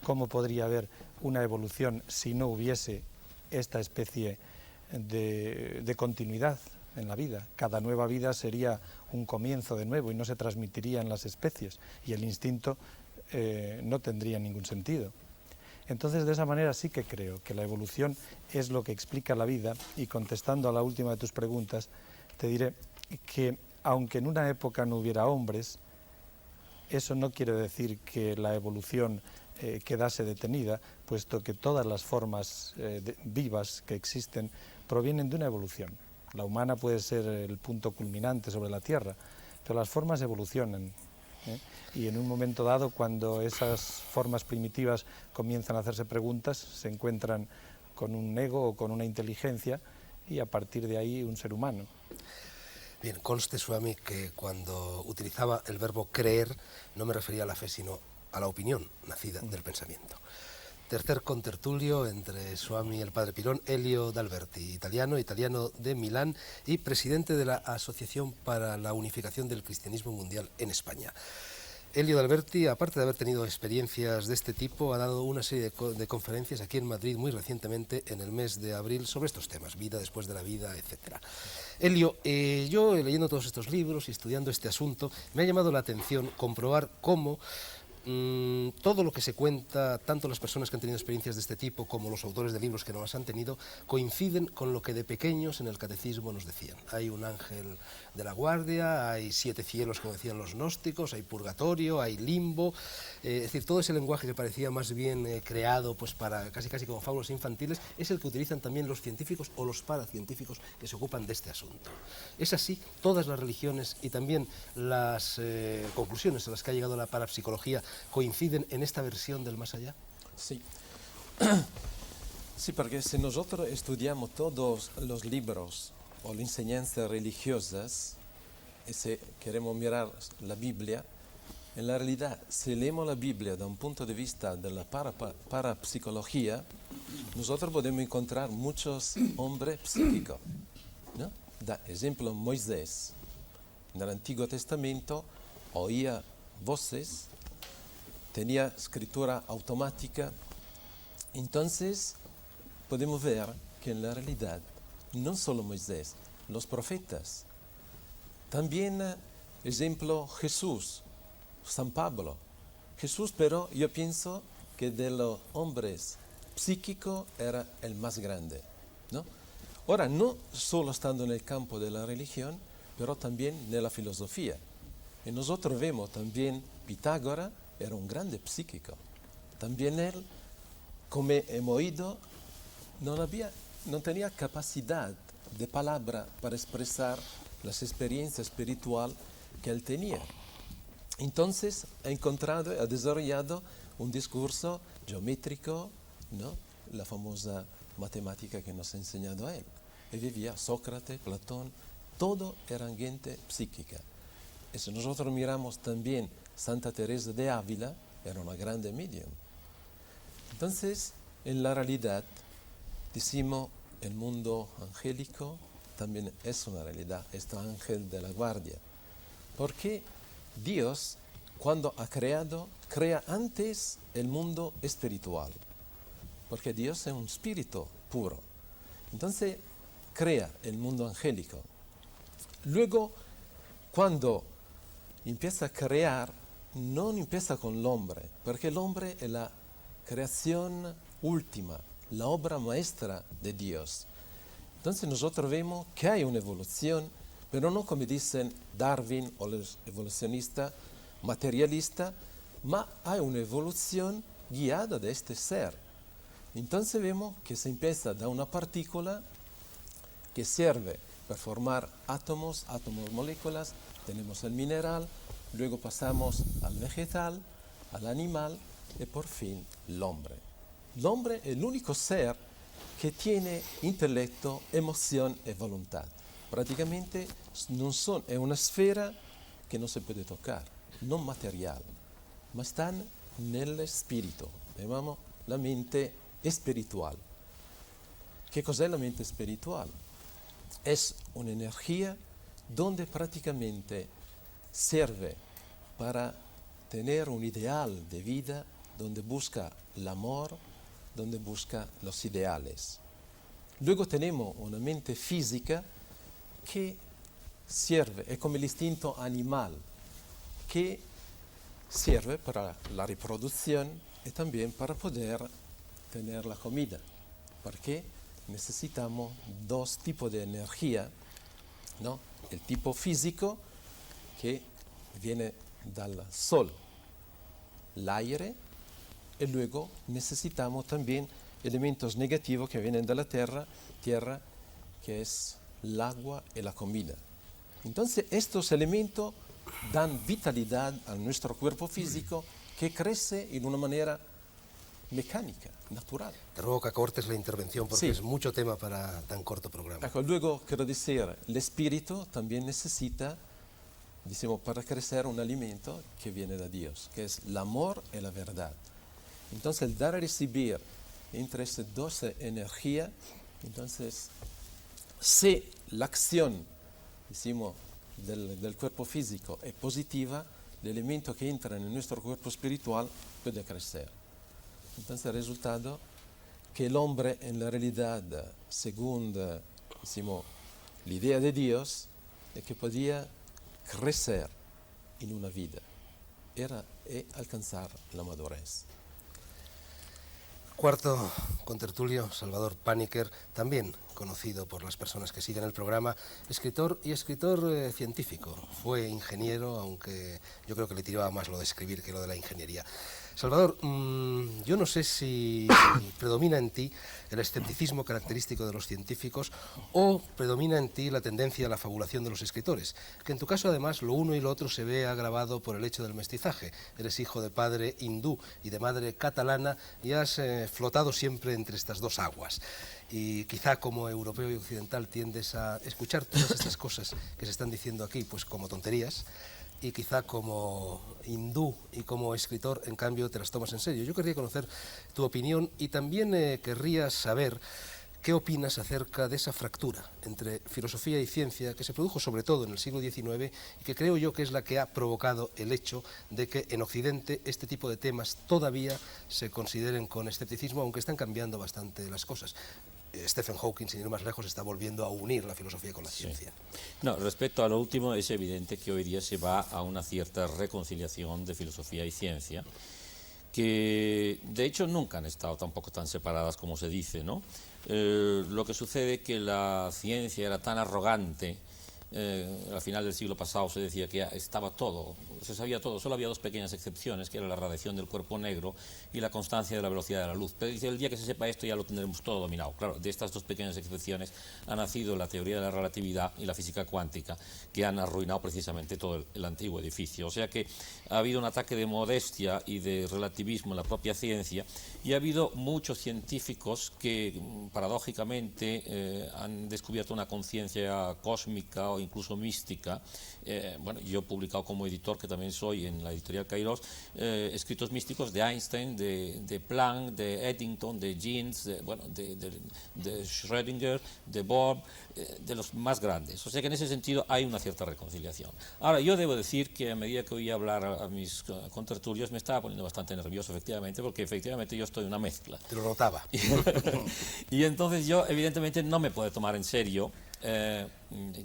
¿Cómo podría haber una evolución si no hubiese esta especie de continuidad en la vida? Cada nueva vida sería un comienzo de nuevo y no se transmitiría en las especies, y el instinto no tendría ningún sentido. Entonces, de esa manera sí que creo que la evolución es lo que explica la vida, y contestando a la última de tus preguntas, te diré que aunque en una época no hubiera hombres, eso no quiere decir que la evolución quedase detenida, puesto que todas las formas vivas que existen provienen de una evolución. La humana puede ser el punto culminante sobre la Tierra, pero las formas evolucionan. Y en un momento dado, cuando esas formas primitivas comienzan a hacerse preguntas, se encuentran con un ego o con una inteligencia, y a partir de ahí un ser humano. Bien, conste, Swami, que cuando utilizaba el verbo creer no me refería a la fe, sino a la opinión nacida del pensamiento. Tercer contertulio entre Swami y el Padre Pirón, Elio D'Alberti, italiano de Milán y presidente de la Asociación para la Unificación del Cristianismo Mundial en España. Elio D'Alberti, aparte de haber tenido experiencias de este tipo, ha dado una serie de conferencias aquí en Madrid muy recientemente, en el mes de abril, sobre estos temas, vida después de la vida, etc. Elio, yo leyendo todos estos libros y estudiando este asunto, me ha llamado la atención comprobar cómo todo lo que se cuenta, tanto las personas que han tenido experiencias de este tipo como los autores de libros que no las han tenido, coinciden con lo que de pequeños en el catecismo nos decían. Hay un ángel de la guardia, hay 7 cielos, como decían los gnósticos, hay purgatorio, hay limbo, es decir, todo ese lenguaje que parecía más bien creado pues para casi como fábulas infantiles, es el que utilizan también los científicos o los paracientíficos que se ocupan de este asunto. Es así, todas las religiones y también las conclusiones a las que ha llegado la parapsicología coinciden en esta versión del más allá. Sí. Sí, porque si nosotros estudiamos todos los libros o las enseñanzas religiosas, y si queremos mirar la Biblia, en la realidad, si leemos la Biblia desde un punto de vista de la parapsicología, nosotros podemos encontrar muchos hombres psíquicos, ¿no? Da ejemplo, Moisés, en el Antiguo Testamento, oía voces, tenía escritura automática. Entonces podemos ver que en la realidad no solo Moisés, los profetas, también ejemplo Jesús, San Pablo. Jesús, pero yo pienso que de los hombres psíquicos era el más grande, ¿no? Ahora, no solo estando en el campo de la religión, pero también en la filosofía. Y nosotros vemos también Pitágoras, era un grande psíquico. También él, como hemos oído, no tenía capacidad de palabra para expresar las experiencias espirituales que él tenía. Entonces ha desarrollado un discurso geométrico, ¿no? La famosa matemática que nos ha enseñado a él. Y vivía Sócrates, Platón, todo era gente psíquica. Y si nosotros miramos también Santa Teresa de Ávila, era una grande medium. Entonces, en la realidad, decimos, el mundo angélico también es una realidad, este ángel de la guardia. Porque Dios, cuando ha creado, crea antes el mundo espiritual. Porque Dios es un espíritu puro. Entonces, crea el mundo angélico. Luego, cuando empieza a crear, no empieza con el hombre, porque el hombre es la creación última, la obra maestra de Dios. Entonces nosotros vemos que hay una evolución, pero no como dicen Darwin o los evolucionistas materialistas, ma hay una evolución guiada de este ser. Entonces vemos que se empieza de una partícula que sirve para formar átomos, moléculas, tenemos el mineral, luego pasamos al vegetal, al animal y por fin el hombre. El hombre es el único ser que tiene intelecto, emoción y voluntad. Prácticamente es una esfera que no se puede tocar, no material, ma están en el espíritu, llamamos la mente espiritual. ¿Qué cosa es la mente espiritual? Es una energía donde prácticamente sirve para tener un ideal de vida, donde busca el amor, donde busca los ideales. Luego tenemos una mente física que sirve, es como el instinto animal, que sirve para la reproducción y también para poder tener la comida, porque necesitamos dos tipos de energía, ¿no? El tipo físico, que viene del sol, el aire, y luego necesitamos también elementos negativos que vienen de la tierra, que es el agua y la comida. Entonces estos elementos dan vitalidad a nuestro cuerpo físico, que crece en una manera mecánica, natural. Te ruego que acortes la intervención porque Sí. es mucho tema para tan corto programa. Luego, quiero decir, el espíritu también necesita, decimos, para crecer un alimento que viene de Dios, que es el amor y la verdad. Entonces el dar y recibir entre estas dos energías, entonces si la acción, decimos, del cuerpo físico es positiva, el elemento que entra en nuestro cuerpo espiritual puede crecer. Entonces el resultado que el hombre en la realidad, según decimos, la idea de Dios, es que podía crecer en una vida, era alcanzar la madurez. Cuarto contertulio, Salvador Paniker, también conocido por las personas que siguen el programa, escritor y escritor científico. Fue ingeniero, aunque yo creo que le tiraba más lo de escribir que lo de la ingeniería. Salvador, yo no sé si predomina en ti el escepticismo característico de los científicos o predomina en ti la tendencia a la fabulación de los escritores, que en tu caso además lo uno y lo otro se ve agravado por el hecho del mestizaje. Eres hijo de padre hindú y de madre catalana y has flotado siempre entre estas dos aguas. Y quizá como europeo y occidental tiendes a escuchar todas estas cosas que se están diciendo aquí pues como tonterías, y quizá como hindú y como escritor, en cambio, te las tomas en serio. Yo querría conocer tu opinión y también querría saber qué opinas acerca de esa fractura entre filosofía y ciencia que se produjo sobre todo en el siglo XIX y que creo yo que es la que ha provocado el hecho de que en Occidente este tipo de temas todavía se consideren con escepticismo, aunque están cambiando bastante las cosas. Stephen Hawking, sin ir más lejos, está volviendo a unir la filosofía con la ciencia. No, respecto a lo último, es evidente que hoy día se va a una cierta reconciliación de filosofía y ciencia, que de hecho nunca han estado tampoco tan separadas como se dice, ¿no? Lo que sucede es que la ciencia era tan arrogante. Al final del siglo pasado se decía que estaba todo, se sabía todo, solo había dos pequeñas excepciones, que era la radiación del cuerpo negro y la constancia de la velocidad de la luz. Pero dice, el día que se sepa esto ya lo tendremos todo dominado. Claro, de estas dos pequeñas excepciones ha nacido la teoría de la relatividad y la física cuántica, que han arruinado precisamente todo el antiguo edificio. O sea que ha habido un ataque de modestia y de relativismo en la propia ciencia, y ha habido muchos científicos que paradójicamente han descubierto una conciencia cósmica o incluso mística. Bueno, yo he publicado como editor, que también soy en la editorial Kairos, escritos místicos de Einstein, de Planck, de Eddington, de Jeans, de Schrödinger, de Bohr, de los más grandes. O sea que en ese sentido hay una cierta reconciliación. Ahora, yo debo decir que a medida que oía hablar a mis contertulios me estaba poniendo bastante nervioso, efectivamente, porque efectivamente yo estoy en una mezcla. Te lo notaba. Y entonces yo evidentemente no me puedo tomar en serio.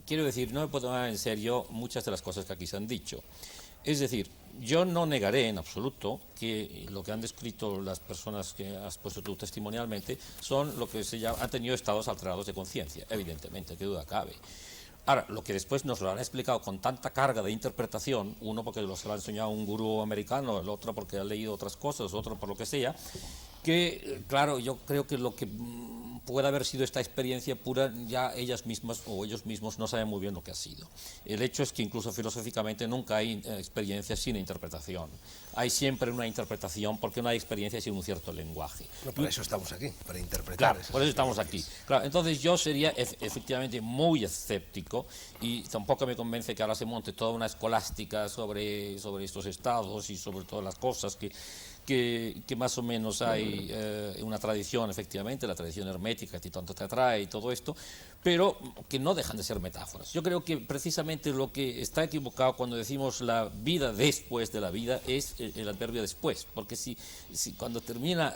Quiero decir, no me puedo tomar en serio muchas de las cosas que aquí se han dicho. Es decir, yo no negaré en absoluto que lo que han descrito las personas que has puesto tú testimonialmente son lo que se llama, han tenido estados alterados de conciencia, evidentemente, qué duda cabe. Ahora, lo que después nos lo han explicado con tanta carga de interpretación, uno porque se lo ha enseñado un gurú americano, el otro porque ha leído otras cosas, otro por lo que sea, que, claro, yo creo que lo que puede haber sido esta experiencia pura, ya ellas mismas o ellos mismos no saben muy bien lo que ha sido. El hecho es que incluso filosóficamente nunca hay experiencia sin interpretación. Hay siempre una interpretación porque no hay experiencia sin un cierto lenguaje. No, para eso estamos aquí, para interpretar. Claro, por eso estamos aquí. Claro, entonces yo sería efectivamente muy escéptico, y tampoco me convence que ahora se monte toda una escolástica sobre estos estados y sobre todas las cosas que más o menos hay una tradición, efectivamente, la tradición hermética que tanto te atrae y todo esto, pero que no dejan de ser metáforas. Yo creo que precisamente lo que está equivocado cuando decimos la vida después de la vida es el adverbio después, porque si cuando termina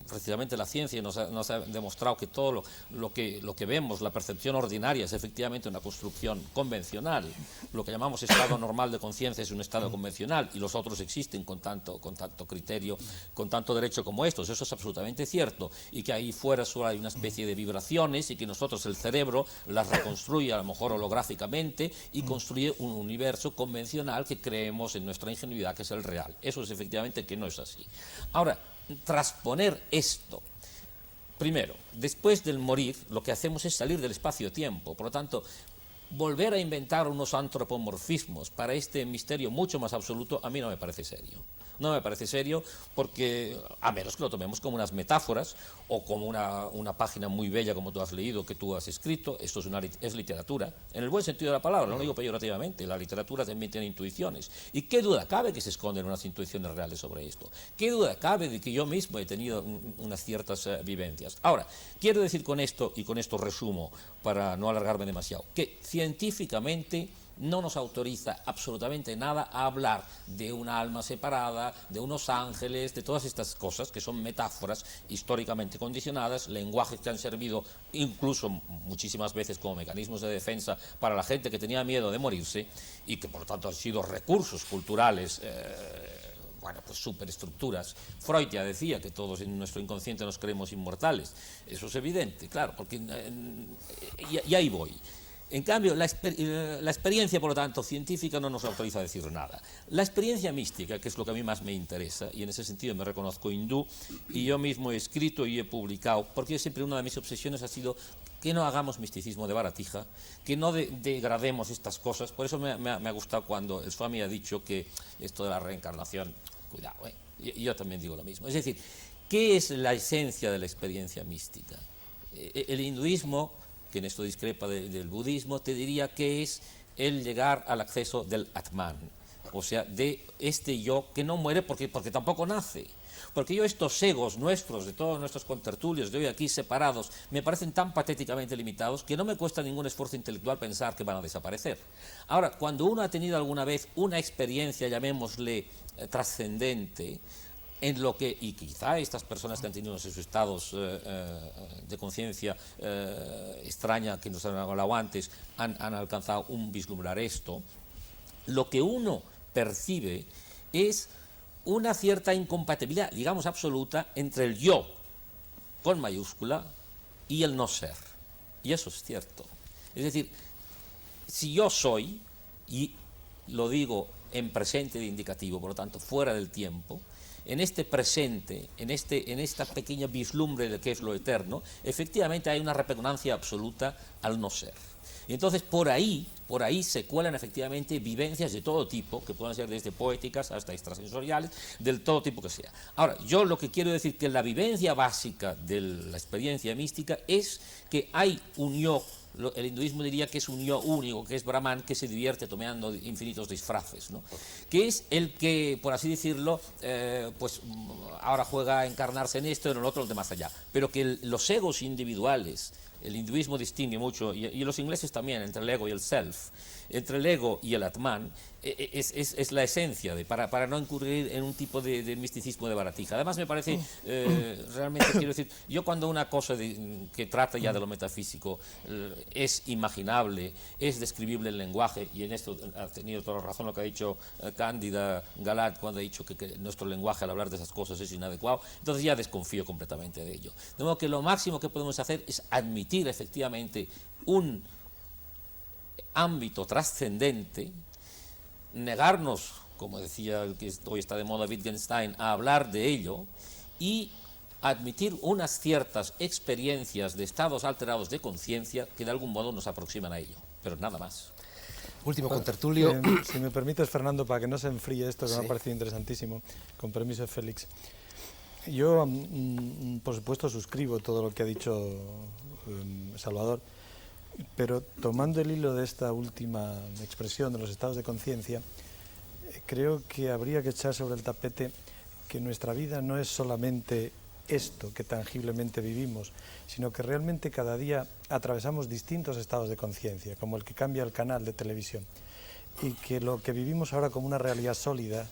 precisamente la ciencia nos ha demostrado que todo lo que vemos, la percepción ordinaria, es efectivamente una construcción convencional, lo que llamamos estado normal de conciencia es un estado convencional, y los otros existen con tanto criterio, con tanto derecho como estos, eso es absolutamente cierto, y que ahí fuera solo hay una especie de vibraciones y que nosotros, el cerebro, las reconstruye a lo mejor holográficamente y construye un universo convencional que creemos en nuestra ingenuidad que es el real. Eso es efectivamente que no es así. Ahora, trasponer esto, primero, después del morir, lo que hacemos es salir del espacio-tiempo, por lo tanto, volver a inventar unos antropomorfismos para este misterio mucho más absoluto, a mí no me parece serio. No me parece serio, porque a menos que lo tomemos como unas metáforas o como una página muy bella como tú has leído, que tú has escrito. Esto es literatura, en el buen sentido de la palabra, no lo digo peyorativamente. La literatura también tiene intuiciones. ¿Y qué duda cabe que se esconden unas intuiciones reales sobre esto? ¿Qué duda cabe de que yo mismo he tenido unas ciertas vivencias? Ahora, quiero decir con esto, y con esto resumo para no alargarme demasiado, que científicamente no nos autoriza absolutamente nada a hablar de una alma separada, de unos ángeles, de todas estas cosas que son metáforas históricamente condicionadas, lenguajes que han servido incluso muchísimas veces como mecanismos de defensa para la gente que tenía miedo de morirse y que por lo tanto han sido recursos culturales, bueno, pues superestructuras. Freud ya decía que todos en nuestro inconsciente nos creemos inmortales. Eso es evidente, claro, porque y ahí voy. En cambio, la experiencia, por lo tanto, científica no nos autoriza a decir nada. La experiencia mística, que es lo que a mí más me interesa, y en ese sentido me reconozco hindú, y yo mismo he escrito y he publicado, porque siempre una de mis obsesiones ha sido que no hagamos misticismo de baratija, que no degrademos estas cosas. Por eso me ha gustado cuando el Swami ha dicho que esto de la reencarnación, cuidado, y yo también digo lo mismo. Es decir, ¿qué es la esencia de la experiencia mística? El hinduismo, que en esto discrepa del budismo, te diría que es el llegar al acceso del Atman, o sea, de este yo que no muere porque tampoco nace. Porque yo estos egos nuestros, de todos nuestros contertulios de hoy aquí separados, me parecen tan patéticamente limitados que no me cuesta ningún esfuerzo intelectual pensar que van a desaparecer. Ahora, cuando uno ha tenido alguna vez una experiencia, llamémosle trascendente, en lo que, y quizá estas personas que han tenido esos estados de conciencia extraña que nos han hablado antes, han alcanzado un vislumbrar esto, lo que uno percibe es una cierta incompatibilidad, digamos absoluta, entre el yo, con mayúscula, y el no ser. Y eso es cierto. Es decir, si yo soy, y lo digo en presente de indicativo, por lo tanto, fuera del tiempo, en este presente, en esta pequeña vislumbre de que es lo eterno, efectivamente hay una repugnancia absoluta al no ser. Y entonces por ahí se cuelan efectivamente vivencias de todo tipo, que pueden ser desde poéticas hasta extrasensoriales, del todo tipo que sea. Ahora, yo lo que quiero decir que la vivencia básica de la experiencia mística es que hay un yo. El hinduismo diría que es un yo único, que es Brahman, que se divierte tomando infinitos disfraces, ¿no? Que es el que, por así decirlo, pues ahora juega a encarnarse en esto, en el otro, en el de más allá. Pero que los egos individuales, el hinduismo distingue mucho, y los ingleses también, entre el ego y el self, entre el ego y el Atman, es la esencia para no incurrir en un tipo de misticismo de baratija. Además me parece, realmente quiero decir, yo cuando una cosa que trata ya de lo metafísico es imaginable, es describible en lenguaje, y en esto ha tenido toda la razón lo que ha dicho Cándida Galat cuando ha dicho que nuestro lenguaje al hablar de esas cosas es inadecuado, entonces ya desconfío completamente de ello. De modo que lo máximo que podemos hacer es admitir efectivamente un ámbito trascendente, negarnos, como decía el que hoy está de moda Wittgenstein, a hablar de ello y admitir unas ciertas experiencias de estados alterados de conciencia que de algún modo nos aproximan a ello, pero nada más. Último contertulio. Si me permites, Fernando, para que no se enfríe esto, que sí, me ha parecido interesantísimo, con permiso de Félix. Yo, por supuesto, suscribo todo lo que ha dicho Salvador, pero tomando el hilo de esta última expresión de los estados de conciencia, creo que habría que echar sobre el tapete que nuestra vida no es solamente esto que tangiblemente vivimos, sino que realmente cada día atravesamos distintos estados de conciencia, como el que cambia el canal de televisión, y que lo que vivimos ahora como una realidad sólida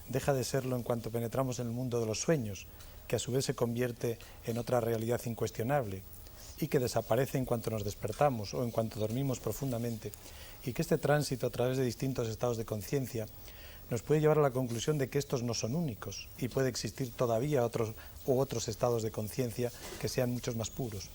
deja de serlo en cuanto penetramos en el mundo de los sueños, que a su vez se convierte en otra realidad incuestionable, y que desaparece en cuanto nos despertamos o en cuanto dormimos profundamente, y que este tránsito a través de distintos estados de conciencia nos puede llevar a la conclusión de que estos no son únicos y puede existir todavía otros estados de conciencia que sean muchos más puros.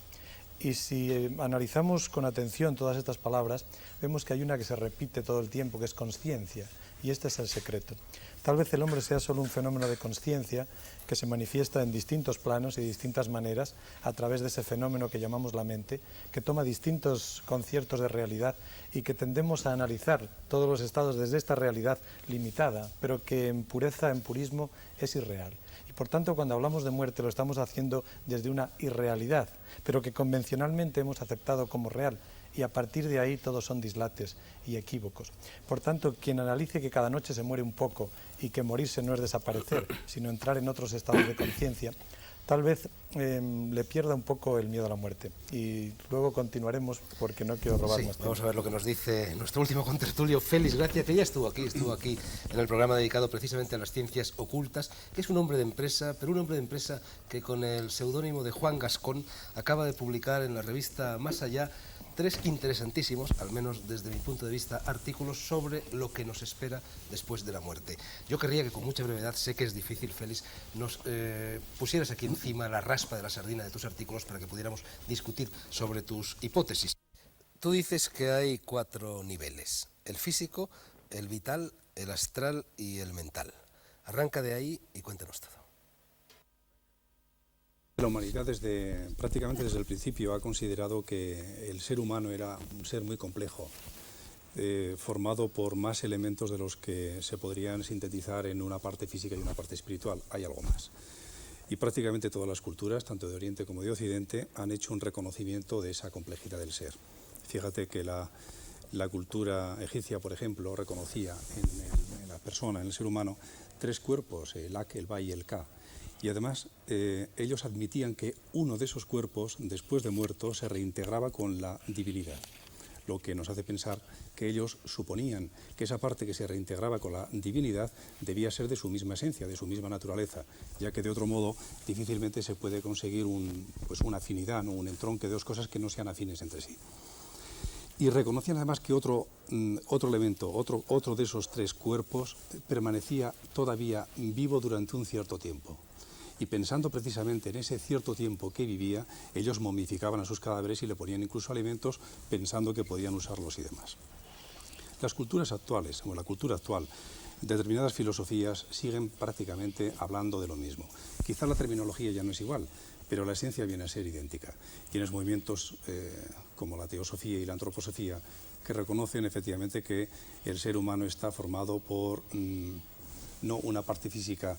Y si analizamos con atención todas estas palabras, vemos que hay una que se repite todo el tiempo, que es consciencia, y este es el secreto. Tal vez el hombre sea solo un fenómeno de conciencia que se manifiesta en distintos planos y de distintas maneras a través de ese fenómeno que llamamos la mente, que toma distintos conciertos de realidad y que tendemos a analizar todos los estados desde esta realidad limitada, pero que en pureza, en purismo, es irreal. Y por tanto, cuando hablamos de muerte lo estamos haciendo desde una irrealidad, pero que convencionalmente hemos aceptado como real. Y a partir de ahí todos son dislates y equívocos. Por tanto, quien analice que cada noche se muere un poco y que morirse no es desaparecer, sino entrar en otros estados de conciencia, tal vez le pierda un poco el miedo a la muerte. Y luego continuaremos porque no quiero robar más tiempo. Vamos a ver lo que nos dice nuestro último contertulio, Félix Gracia, que ya estuvo aquí en el programa dedicado precisamente a las ciencias ocultas, que es un hombre de empresa, pero un hombre de empresa que con el seudónimo de Juan Gascón acaba de publicar en la revista Más Allá 3 interesantísimos, al menos desde mi punto de vista, artículos sobre lo que nos espera después de la muerte. Yo querría que con mucha brevedad, sé que es difícil, Félix, nos pusieras aquí encima la raspa de la sardina de tus artículos para que pudiéramos discutir sobre tus hipótesis. Tú dices que hay 4 niveles: el físico, el vital, el astral y el mental. Arranca de ahí y cuéntanos todo. La humanidad prácticamente desde el principio ha considerado que el ser humano era un ser muy complejo, formado por más elementos de los que se podrían sintetizar en una parte física y una parte espiritual. Hay algo más. Y prácticamente todas las culturas, tanto de Oriente como de Occidente, han hecho un reconocimiento de esa complejidad del ser. Fíjate que la cultura egipcia, por ejemplo, reconocía en la persona, en el ser humano, 3 cuerpos, el Ak, el Ba y el Ka. Y además ellos admitían que uno de esos cuerpos, después de muerto, se reintegraba con la divinidad, lo que nos hace pensar que ellos suponían que esa parte que se reintegraba con la divinidad debía ser de su misma esencia, de su misma naturaleza, ya que de otro modo difícilmente se puede conseguir una afinidad, ¿no? Un entronque de 2 cosas que no sean afines entre sí. Y reconocían además que otro elemento, otro de esos 3 cuerpos permanecía todavía vivo durante un cierto tiempo. Y pensando precisamente en ese cierto tiempo que vivía, ellos momificaban a sus cadáveres y le ponían incluso alimentos pensando que podían usarlos y demás. Las culturas actuales, o la cultura actual, determinadas filosofías siguen prácticamente hablando de lo mismo. Quizá la terminología ya no es igual, pero la esencia viene a ser idéntica. Tienes movimientos como la teosofía y la antroposofía que reconocen efectivamente que el ser humano está formado por no una parte física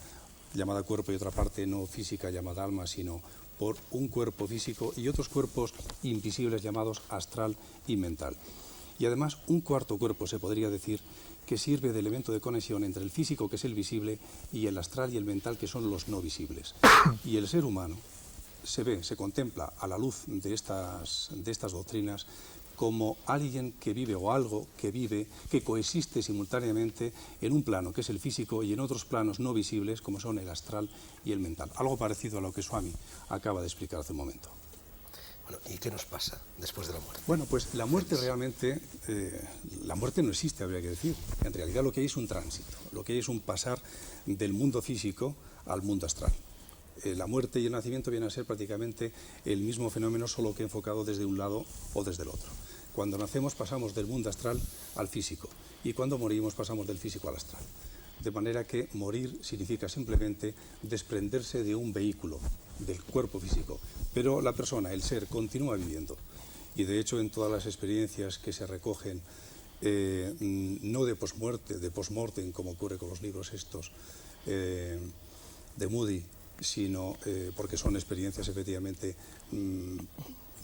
llamada cuerpo y otra parte no física llamada alma, sino por un cuerpo físico y otros cuerpos invisibles llamados astral y mental. Y además un cuarto cuerpo, se podría decir, que sirve de elemento de conexión entre el físico, que es el visible, y el astral y el mental, que son los no visibles. Y el ser humano se contempla a la luz de estas doctrinas como alguien que vive o algo que vive, que coexiste simultáneamente en un plano que es el físico y en otros planos no visibles como son el astral y el mental. Algo parecido a lo que Swami acaba de explicar hace un momento. Bueno, ¿y qué nos pasa después de la muerte? Bueno, pues la muerte realmente, la muerte no existe, habría que decir. En realidad lo que hay es un tránsito, lo que hay es un pasar del mundo físico al mundo astral. La muerte y el nacimiento vienen a ser prácticamente el mismo fenómeno, solo que enfocado desde un lado o desde el otro. Cuando nacemos pasamos del mundo astral al físico y cuando morimos pasamos del físico al astral. De manera que morir significa simplemente desprenderse de un vehículo, del cuerpo físico, pero la persona, el ser, continúa viviendo. Y de hecho en todas las experiencias que se recogen, no de posmuerte, de postmortem, como ocurre con los libros estos de Moody, sino porque son experiencias efectivamente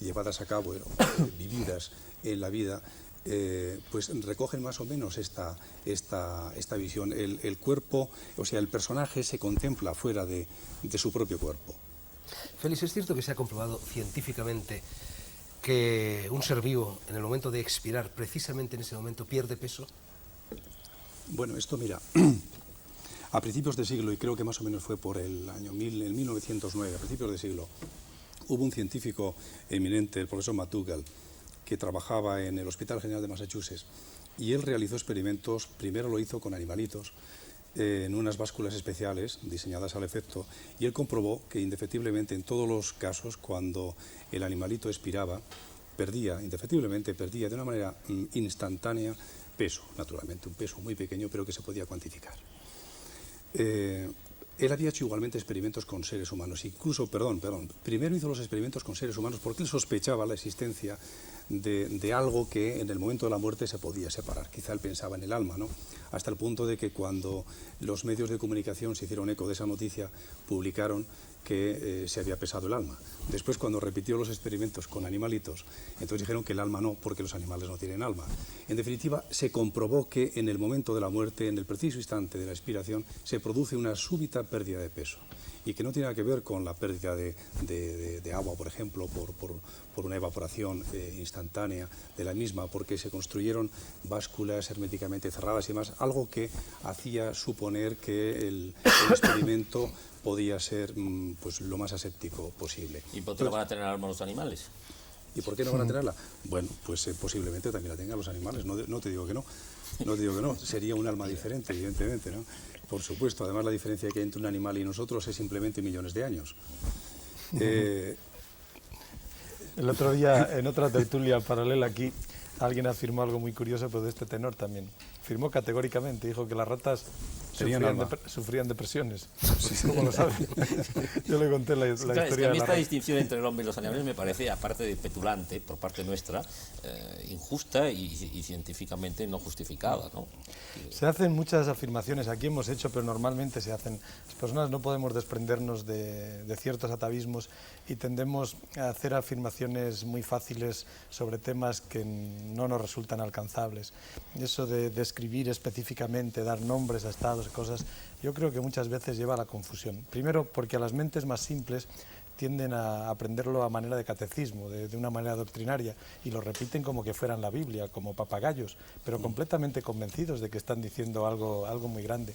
llevadas a cabo, vividas en la vida, pues recogen más o menos esta visión. El cuerpo, o sea, el personaje se contempla fuera de su propio cuerpo. Félix, ¿es cierto que se ha comprobado científicamente que un ser vivo, en el momento de expirar, precisamente en ese momento, pierde peso? Bueno, esto mira, a principios de siglo, y creo que más o menos fue por el año 1909, a principios de siglo, hubo un científico eminente, el profesor McDougall, que trabajaba en el Hospital General de Massachusetts, y él realizó experimentos, primero lo hizo con animalitos, en unas básculas especiales diseñadas al efecto, y él comprobó que indefectiblemente en todos los casos, cuando el animalito expiraba, indefectiblemente perdía de una manera instantánea peso, naturalmente, un peso muy pequeño, pero que se podía cuantificar. Él había hecho igualmente experimentos con seres humanos, incluso, primero hizo los experimentos con seres humanos porque él sospechaba la existencia de algo que en el momento de la muerte se podía separar. Quizá él pensaba en el alma, ¿no? Hasta el punto de que cuando los medios de comunicación se hicieron eco de esa noticia, publicaron que se había pesado el alma. Después, cuando repitió los experimentos con animalitos, entonces dijeron que el alma no, porque los animales no tienen alma. En definitiva, se comprobó que en el momento de la muerte, en el preciso instante de la expiración, se produce una súbita pérdida de peso, y que no tiene nada que ver con la pérdida de agua, por ejemplo, por una evaporación instantánea de la misma, porque se construyeron básculas herméticamente cerradas y demás, algo que hacía suponer que el experimento podía ser pues, lo más aséptico posible. ¿Y por qué no van a tener alma los animales? ¿Y por qué no van a tenerla? Bueno, pues posiblemente también la tengan los animales, no te digo que no. No te digo que no, sería un alma diferente, evidentemente, ¿no? Por supuesto, además la diferencia que hay entre un animal y nosotros es simplemente millones de años. El otro día, en otra tertulia paralela aquí, alguien afirmó algo muy curioso, pero de este tenor también. Afirmó categóricamente, dijo que las ratas sufrían depresiones. ¿Cómo lo sabe? Yo le conté la historia es que a mí de esta distinción entre el hombre y los animales me parece, aparte de petulante por parte nuestra, injusta y científicamente no justificada, ¿no? Se hacen muchas afirmaciones, aquí hemos hecho, pero normalmente se hacen. Las personas no podemos desprendernos de ciertos atavismos y tendemos a hacer afirmaciones muy fáciles sobre temas que no nos resultan alcanzables. Eso de describir específicamente, dar nombres a estados, cosas, yo creo que muchas veces lleva a la confusión. Primero, porque a las mentes más simples tienden a aprenderlo a manera de catecismo, de una manera doctrinaria, y lo repiten como que fueran la Biblia, como papagayos, pero completamente convencidos de que están diciendo algo muy grande.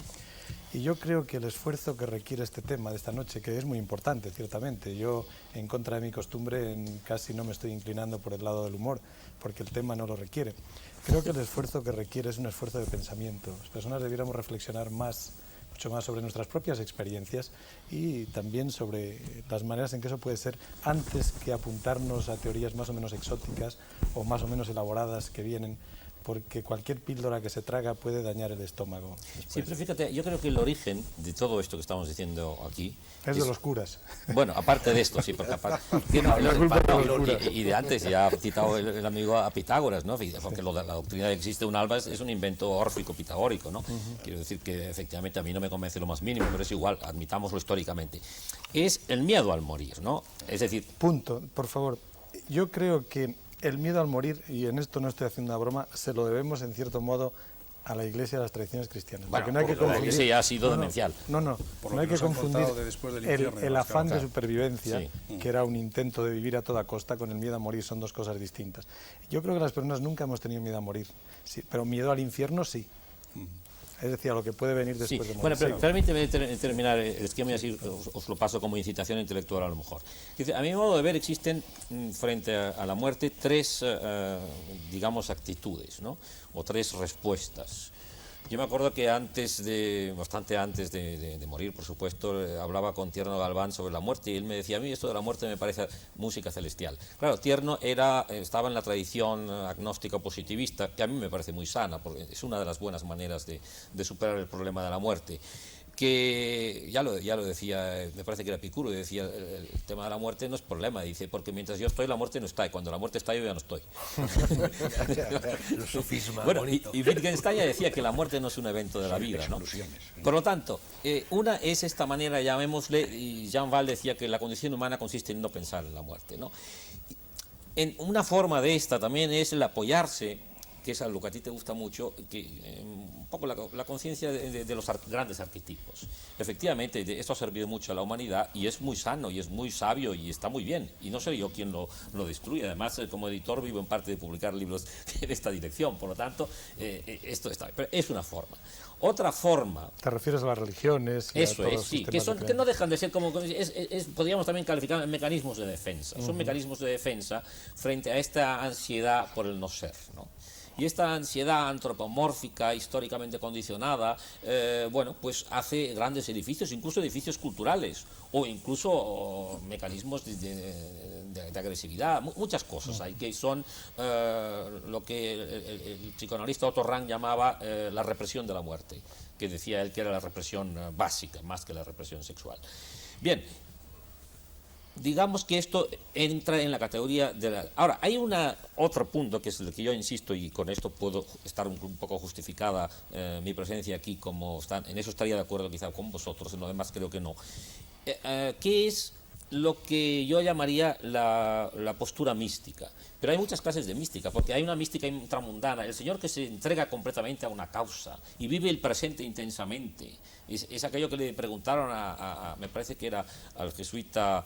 Y yo creo que el esfuerzo que requiere este tema de esta noche, que es muy importante, ciertamente, yo, en contra de mi costumbre, casi no me estoy inclinando por el lado del humor, porque el tema no lo requiere. Creo que el esfuerzo que requiere es un esfuerzo de pensamiento. Las personas debiéramos reflexionar mucho más sobre nuestras propias experiencias y también sobre las maneras en que eso puede ser, antes que apuntarnos a teorías más o menos exóticas o más o menos elaboradas que vienen, porque cualquier píldora que se traga puede dañar el estómago. Sí, pero fíjate, yo creo que el origen de todo esto que estamos diciendo aquí es de los curas. Bueno, aparte de esto, sí, porque aparte... y de antes, ya ha citado el amigo a Pitágoras, ¿no? Porque la doctrina de que existe un alma es un invento órfico pitagórico, ¿no? Quiero decir que efectivamente a mí no me convence lo más mínimo, pero es igual, admitámoslo históricamente. Es el miedo al morir, ¿no? Es decir... Punto, por favor. Yo creo que el miedo al morir, y en esto no estoy haciendo una broma, se lo debemos en cierto modo a la Iglesia y a las tradiciones cristianas. Bueno, porque no hay que confundir, la Iglesia ya ha sido demencial. No hay que confundir el afán de supervivencia, que era un intento de vivir a toda costa, con el miedo a morir. Son dos cosas distintas. Yo creo que las personas nunca hemos tenido miedo a morir, sí, pero miedo al infierno sí. Es decir, a lo que puede venir después de morir. Bueno, pero permíteme terminar el esquema y así os lo paso como incitación intelectual a lo mejor. Dice, a mi modo de ver existen frente a la muerte tres, digamos, actitudes, ¿no? O tres respuestas. Yo me acuerdo que bastante antes de morir, por supuesto, hablaba con Tierno Galván sobre la muerte y él me decía, a mí esto de la muerte me parece música celestial. Claro, Tierno estaba en la tradición agnóstica positivista, que a mí me parece muy sana, porque es una de las buenas maneras de superar el problema de la muerte. Que ya lo decía, me parece que era Epicuro, decía, el tema de la muerte no es problema, dice, porque mientras yo estoy, la muerte no está, y cuando la muerte está, yo ya no estoy. El sofisma bueno, bonito. y Wittgenstein ya decía que la muerte no es un evento de la vida, ¿no? Por lo tanto, una es esta manera, llamémosle, y Jean Val decía que la condición humana consiste en no pensar en la muerte, ¿no? En una forma de esta también es el apoyarse, que es algo que a ti te gusta mucho, que un poco la conciencia de los grandes arquetipos. Efectivamente, esto ha servido mucho a la humanidad y es muy sano y es muy sabio y está muy bien. Y no soy yo quien lo destruye. Además, como editor vivo en parte de publicar libros en esta dirección. Por lo tanto, esto está bien. Pero es una forma. Otra forma... ¿Te refieres a las religiones? Eso es, sí, que no dejan de ser como... podríamos también calificar mecanismos de defensa. Son mecanismos de defensa frente a esta ansiedad por el no ser, ¿no? Y esta ansiedad antropomórfica, históricamente condicionada, bueno, pues hace grandes edificios, incluso edificios culturales, o incluso mecanismos de agresividad, muchas cosas hay que son lo que el psicoanalista Otto Rank llamaba la represión de la muerte, que decía él que era la represión básica, más que la represión sexual. Bien, digamos que esto entra en la categoría de la... Ahora, hay otro punto que es el que yo insisto, y con esto puedo estar un poco justificada mi presencia aquí, en eso estaría de acuerdo quizá con vosotros, en lo demás creo que no, que es lo que yo llamaría la postura mística. Pero hay muchas clases de mística, porque hay una mística intramundana, el señor que se entrega completamente a una causa y vive el presente intensamente. Es aquello que le preguntaron me parece que era al jesuita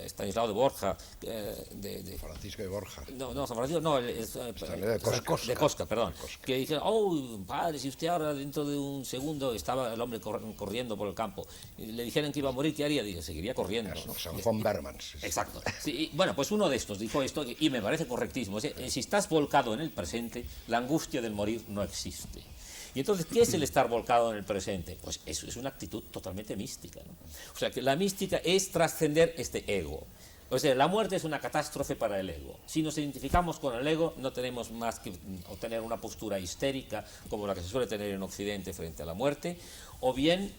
Estanislao de Borja. Francisco de Borja. No, San Francisco, no, de Cosca, perdón. Que dijeron, oh, padre, si usted ahora dentro de un segundo estaba el hombre corriendo por el campo, y le dijeran que iba a morir, ¿qué haría? Digo, seguiría corriendo. ¿No? San Juan Berman. Exacto. Sí, bueno, pues uno de estos dijo esto, y me parece correctísimo. Si estás volcado en el presente, la angustia del morir no existe. Y entonces, ¿qué es el estar volcado en el presente? Pues eso es una actitud totalmente mística, ¿no? O sea, que la mística es trascender este ego. O sea, la muerte es una catástrofe para el ego. Si nos identificamos con el ego, no tenemos más que obtener una postura histérica, como la que se suele tener en Occidente frente a la muerte, o bien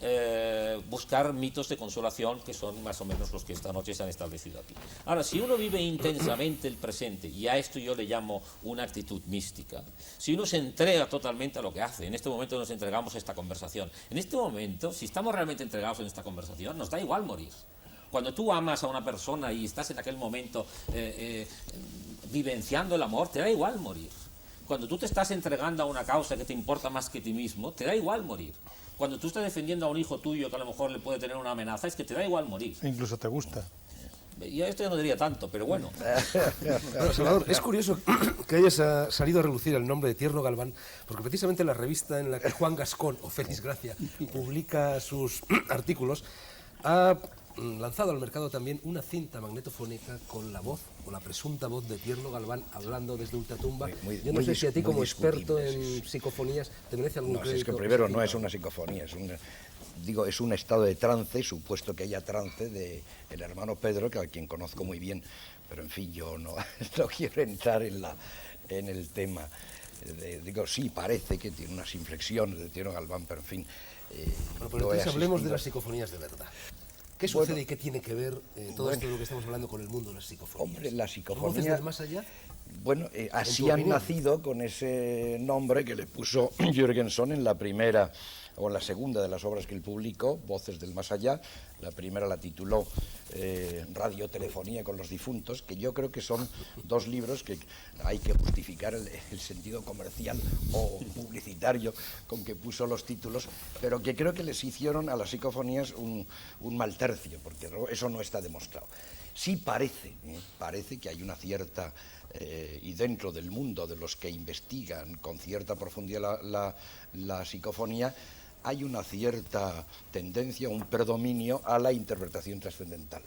buscar mitos de consolación, que son más o menos los que esta noche se han establecido aquí. Ahora, si uno vive intensamente el presente, y a esto yo le llamo una actitud mística, si uno se entrega totalmente a lo que hace, en este momento nos entregamos a esta conversación, en este momento, si estamos realmente entregados en esta conversación, nos da igual morir. Cuando tú amas a una persona y estás en aquel momento vivenciando el amor, te da igual morir. Cuando tú te estás entregando a una causa que te importa más que ti mismo, te da igual morir. Cuando tú estás defendiendo a un hijo tuyo que a lo mejor le puede tener una amenaza, es que te da igual morir. Incluso te gusta. Yo esto ya no diría tanto, pero bueno. Bueno, Salvador, es curioso que hayas salido a relucir el nombre de Tierno Galván, porque precisamente la revista en la que Juan Gascón o Félix Gracia publica sus artículos ha lanzado al mercado también una cinta magnetofónica con la voz, o la presunta voz de Tierno Galván hablando desde ultratumba. Yo no sé si a ti, como experto en psicofonías, te merece algún crédito. Es que primero no es una psicofonía, es un estado de trance, supuesto que haya trance del hermano Pedro, que a quien conozco muy bien, pero en fin, yo no quiero entrar en el tema. Sí, parece que tiene unas inflexiones de Tierno Galván, pero en fin. Bueno, pero entonces hablemos de las psicofonías de verdad. ¿Qué sucede y qué tiene que ver todo esto de lo que estamos hablando con el mundo de las psicofonías? Hombre, la psicofonía... ¿Son voces del más allá? Bueno, así han nacido con ese nombre que le puso Jürgenson en la primera o en la segunda de las obras que él publicó, Voces del Más Allá. La primera la tituló Radiotelefonía con los difuntos, que yo creo que son dos libros que hay que justificar el sentido comercial o publicitario con que puso los títulos, pero que creo que les hicieron a las psicofonías un mal tercio, porque eso no está demostrado. Sí parece que hay una cierta... y dentro del mundo de los que investigan con cierta profundidad la psicofonía, hay una cierta tendencia, un predominio a la interpretación trascendental.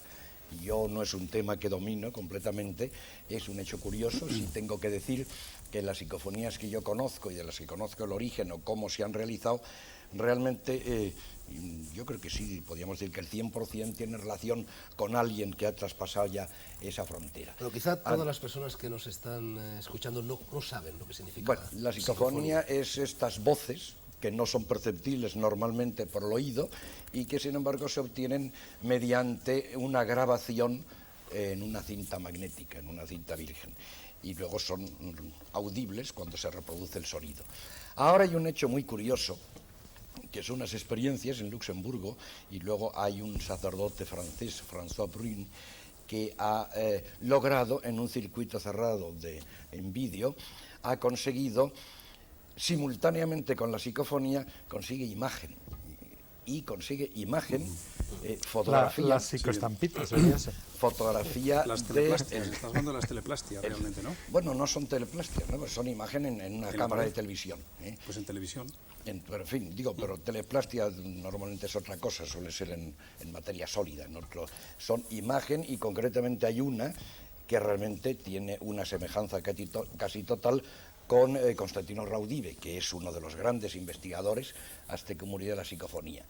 Yo no es un tema que domino completamente, es un hecho curioso. Sí tengo que decir que las psicofonías que yo conozco y de las que conozco el origen o cómo se han realizado, realmente yo creo que sí, podríamos decir que el 100% tiene relación con alguien que ha traspasado ya esa frontera. Pero quizá todas las personas que nos están escuchando no saben lo que significa. Bueno, la psicofonía es estas voces que no son perceptibles normalmente por el oído y que sin embargo se obtienen mediante una grabación en una cinta magnética, en una cinta virgen, y luego son audibles cuando se reproduce el sonido. Ahora hay un hecho muy curioso, que son unas experiencias en Luxemburgo, y luego hay un sacerdote francés, François Brun, que ha logrado en un circuito cerrado en vídeo, ha conseguido simultáneamente con la psicofonía, consigue imagen, fotografía. Las psicoestampitas, sería eso. Fotografía las teleplastias, estás hablando de las teleplastias realmente, ¿no? Bueno, no son teleplastias, ¿no? Son imágenes en una cámara de televisión. Pues en televisión. Pero en fin, pero teleplastia normalmente es otra cosa, suele ser en materia sólida. Son imagen, y concretamente hay una que realmente tiene una semejanza casi total con Constantino Raudive, que es uno de los grandes investigadores hasta que murió de la psicofonía.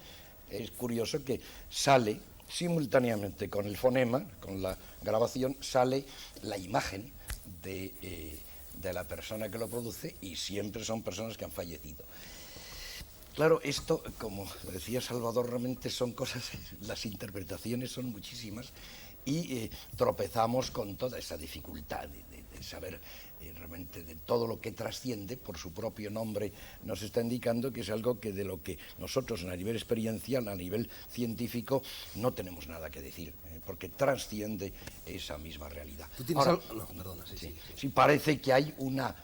Es curioso que sale simultáneamente con el fonema, con la grabación, sale la imagen de la persona que lo produce, y siempre son personas que han fallecido. Claro, esto, como decía Salvador, realmente son cosas, las interpretaciones son muchísimas, y tropezamos con toda esa dificultad de saber realmente de todo lo que trasciende. Por su propio nombre nos está indicando que es algo que de lo que nosotros a nivel experiencial, a nivel científico, no tenemos nada que decir, porque trasciende esa misma realidad. ¿Tú tienes Ahora, algo? No, perdona, sí, parece que hay una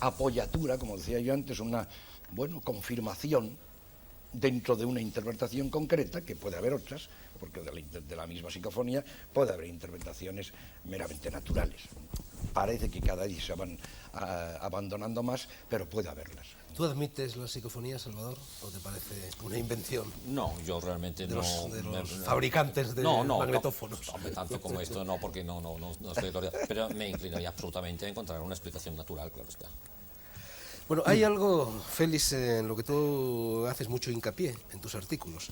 apoyatura, como decía yo antes, una confirmación dentro de una interpretación concreta, que puede haber otras, porque de la misma psicofonía puede haber interpretaciones meramente naturales. Parece que cada día se van abandonando más, pero puede haberlas. ¿Tú admites la psicofonía, Salvador, o te parece una invención? No, yo realmente de no... De los fabricantes de magnetófonos. No, tanto como esto no, porque no estoy de acuerdo. Pero me inclinaría absolutamente a encontrar una explicación natural, claro está. Bueno, hay algo, Félix, en lo que tú haces mucho hincapié en tus artículos.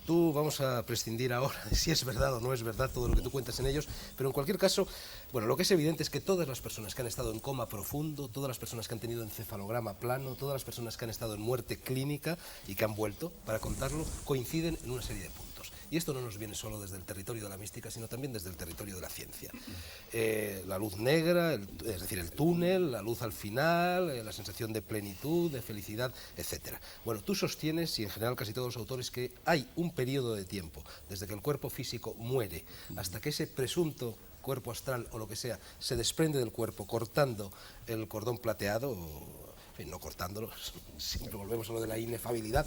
Tú vamos a prescindir ahora de si es verdad o no es verdad todo lo que tú cuentas en ellos, pero en cualquier caso, bueno, lo que es evidente es que todas las personas que han estado en coma profundo, todas las personas que han tenido encefalograma plano, todas las personas que han estado en muerte clínica y que han vuelto para contarlo, coinciden en una serie de puntos. Y esto no nos viene solo desde el territorio de la mística, sino también desde el territorio de la ciencia. La luz negra, es decir, el túnel, la luz al final, la sensación de plenitud, de felicidad, etc. Bueno, tú sostienes, y en general casi todos los autores, que hay un periodo de tiempo, desde que el cuerpo físico muere hasta que ese presunto cuerpo astral o lo que sea se desprende del cuerpo cortando el cordón plateado, en fin, no cortándolo, siempre volvemos a lo de la inefabilidad,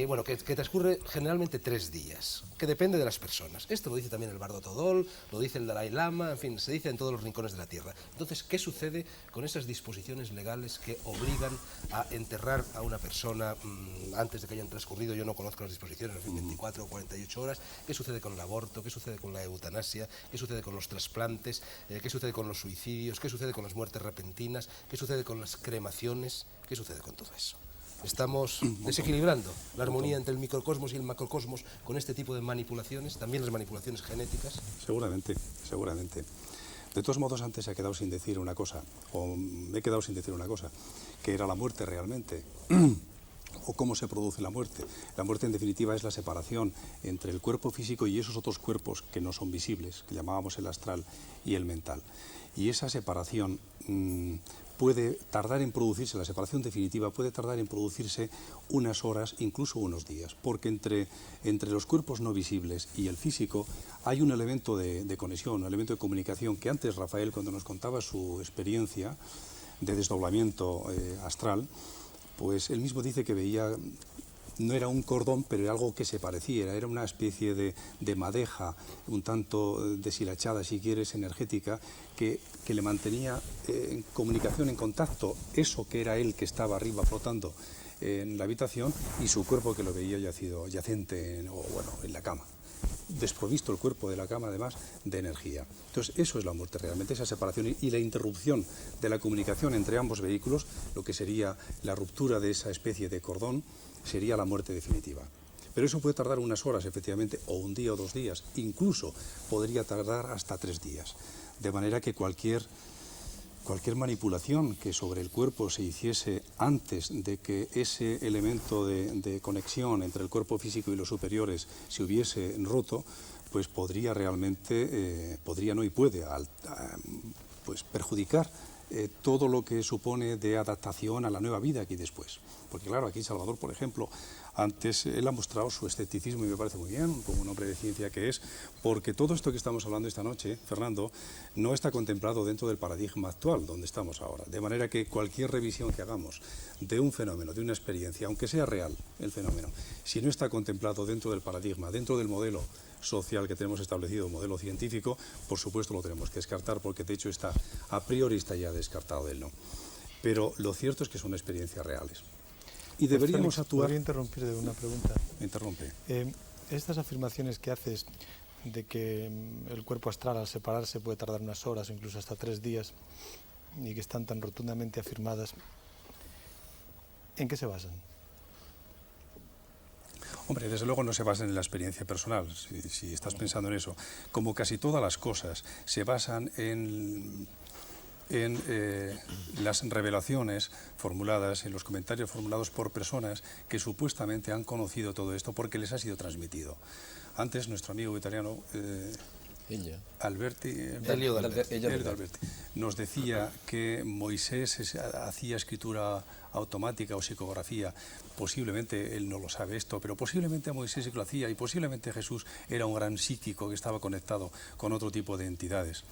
bueno, que transcurre generalmente 3 días, que depende de las personas. Esto lo dice también el Bardo Todol, lo dice el Dalai Lama, en fin, se dice en todos los rincones de la Tierra. Entonces, ¿qué sucede con esas disposiciones legales que obligan a enterrar a una persona antes de que hayan transcurrido, yo no conozco las disposiciones, en fin, 24 o 48 horas? ¿Qué sucede con el aborto? ¿Qué sucede con la eutanasia? ¿Qué sucede con los trasplantes? ¿Qué sucede con los suicidios? ¿Qué sucede con las muertes repentinas? ¿Qué sucede con las cremaciones? ¿Qué sucede con todo eso? Estamos desequilibrando la armonía entre el microcosmos y el macrocosmos con este tipo de manipulaciones, también las manipulaciones genéticas. Seguramente, seguramente. De todos modos, antes he quedado sin decir una cosa, o me he quedado sin decir una cosa, que era la muerte realmente, o cómo se produce la muerte. La muerte, en definitiva, es la separación entre el cuerpo físico y esos otros cuerpos que no son visibles, que llamábamos el astral y el mental. Y esa separación puede tardar en producirse, la separación definitiva puede tardar en producirse unas horas, incluso unos días, porque entre los cuerpos no visibles y el físico hay un elemento de conexión, un elemento de comunicación que antes Rafael, cuando nos contaba su experiencia de desdoblamiento astral, pues él mismo dice que veía, no era un cordón, pero era algo que se parecía, era una especie de madeja, un tanto deshilachada, si quieres, energética, que le mantenía en comunicación, en contacto, eso que era él que estaba arriba flotando en la habitación y su cuerpo que lo veía yacente en la cama. Desprovisto el cuerpo de la cama, además, de energía. Entonces, eso es la muerte realmente, esa separación y la interrupción de la comunicación entre ambos vehículos, lo que sería la ruptura de esa especie de cordón, sería la muerte definitiva. Pero eso puede tardar unas horas, efectivamente, o un día o 2 días, incluso podría tardar hasta 3 días. De manera que cualquier manipulación que sobre el cuerpo se hiciese antes de que ese elemento de conexión entre el cuerpo físico y los superiores se hubiese roto, pues podría realmente, pues perjudicar todo lo que supone de adaptación a la nueva vida aquí después. Porque claro, aquí Salvador, por ejemplo, antes él ha mostrado su escepticismo y me parece muy bien, como un hombre de ciencia que es, porque todo esto que estamos hablando esta noche, Fernando, no está contemplado dentro del paradigma actual donde estamos ahora. De manera que cualquier revisión que hagamos de un fenómeno, de una experiencia, aunque sea real el fenómeno, si no está contemplado dentro del paradigma, dentro del modelo social que tenemos establecido, modelo científico, por supuesto lo tenemos que descartar porque de hecho a priori está ya descartado él, ¿no? Pero lo cierto es que son experiencias reales. Y deberíamos actuar... ¿Podría interrumpir de una pregunta? Interrumpe. Estas afirmaciones que haces de que el cuerpo astral al separarse puede tardar unas horas o incluso hasta 3 días, y que están tan rotundamente afirmadas, ¿en qué se basan? Hombre, desde luego no se basan en la experiencia personal, si estás pensando en eso. Como casi todas las cosas se basan en las revelaciones formuladas, en los comentarios formulados por personas que supuestamente han conocido todo esto porque les ha sido transmitido. Antes, nuestro amigo italiano Elio D'Alberti nos decía que Moisés hacía escritura automática o psicografía. Posiblemente él no lo sabe esto, pero posiblemente Moisés sí que lo hacía, y posiblemente Jesús era un gran psíquico que estaba conectado con otro tipo de entidades.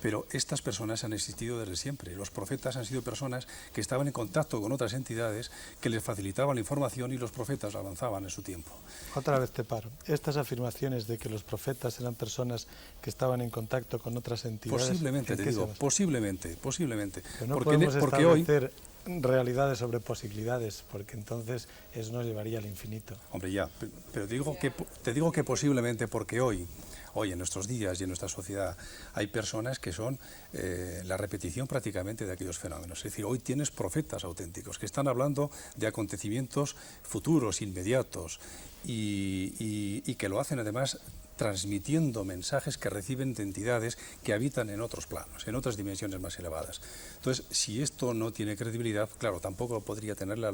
Pero estas personas han existido desde siempre. Los profetas han sido personas que estaban en contacto con otras entidades que les facilitaban la información, y los profetas avanzaban en su tiempo. Otra vez te paro. Estas afirmaciones de que los profetas eran personas que estaban en contacto con otras entidades... Posiblemente, te digo, posiblemente. Pero no podemos establecer realidades sobre posibilidades, porque entonces eso nos llevaría al infinito. Hombre, ya, pero te digo que posiblemente, porque hoy en nuestros días y en nuestra sociedad hay personas que son la repetición prácticamente de aquellos fenómenos. Es decir, hoy tienes profetas auténticos que están hablando de acontecimientos futuros, inmediatos, y que lo hacen además transmitiendo mensajes que reciben de entidades que habitan en otros planos, en otras dimensiones más elevadas. Entonces, si esto no tiene credibilidad, claro, tampoco podría tenerla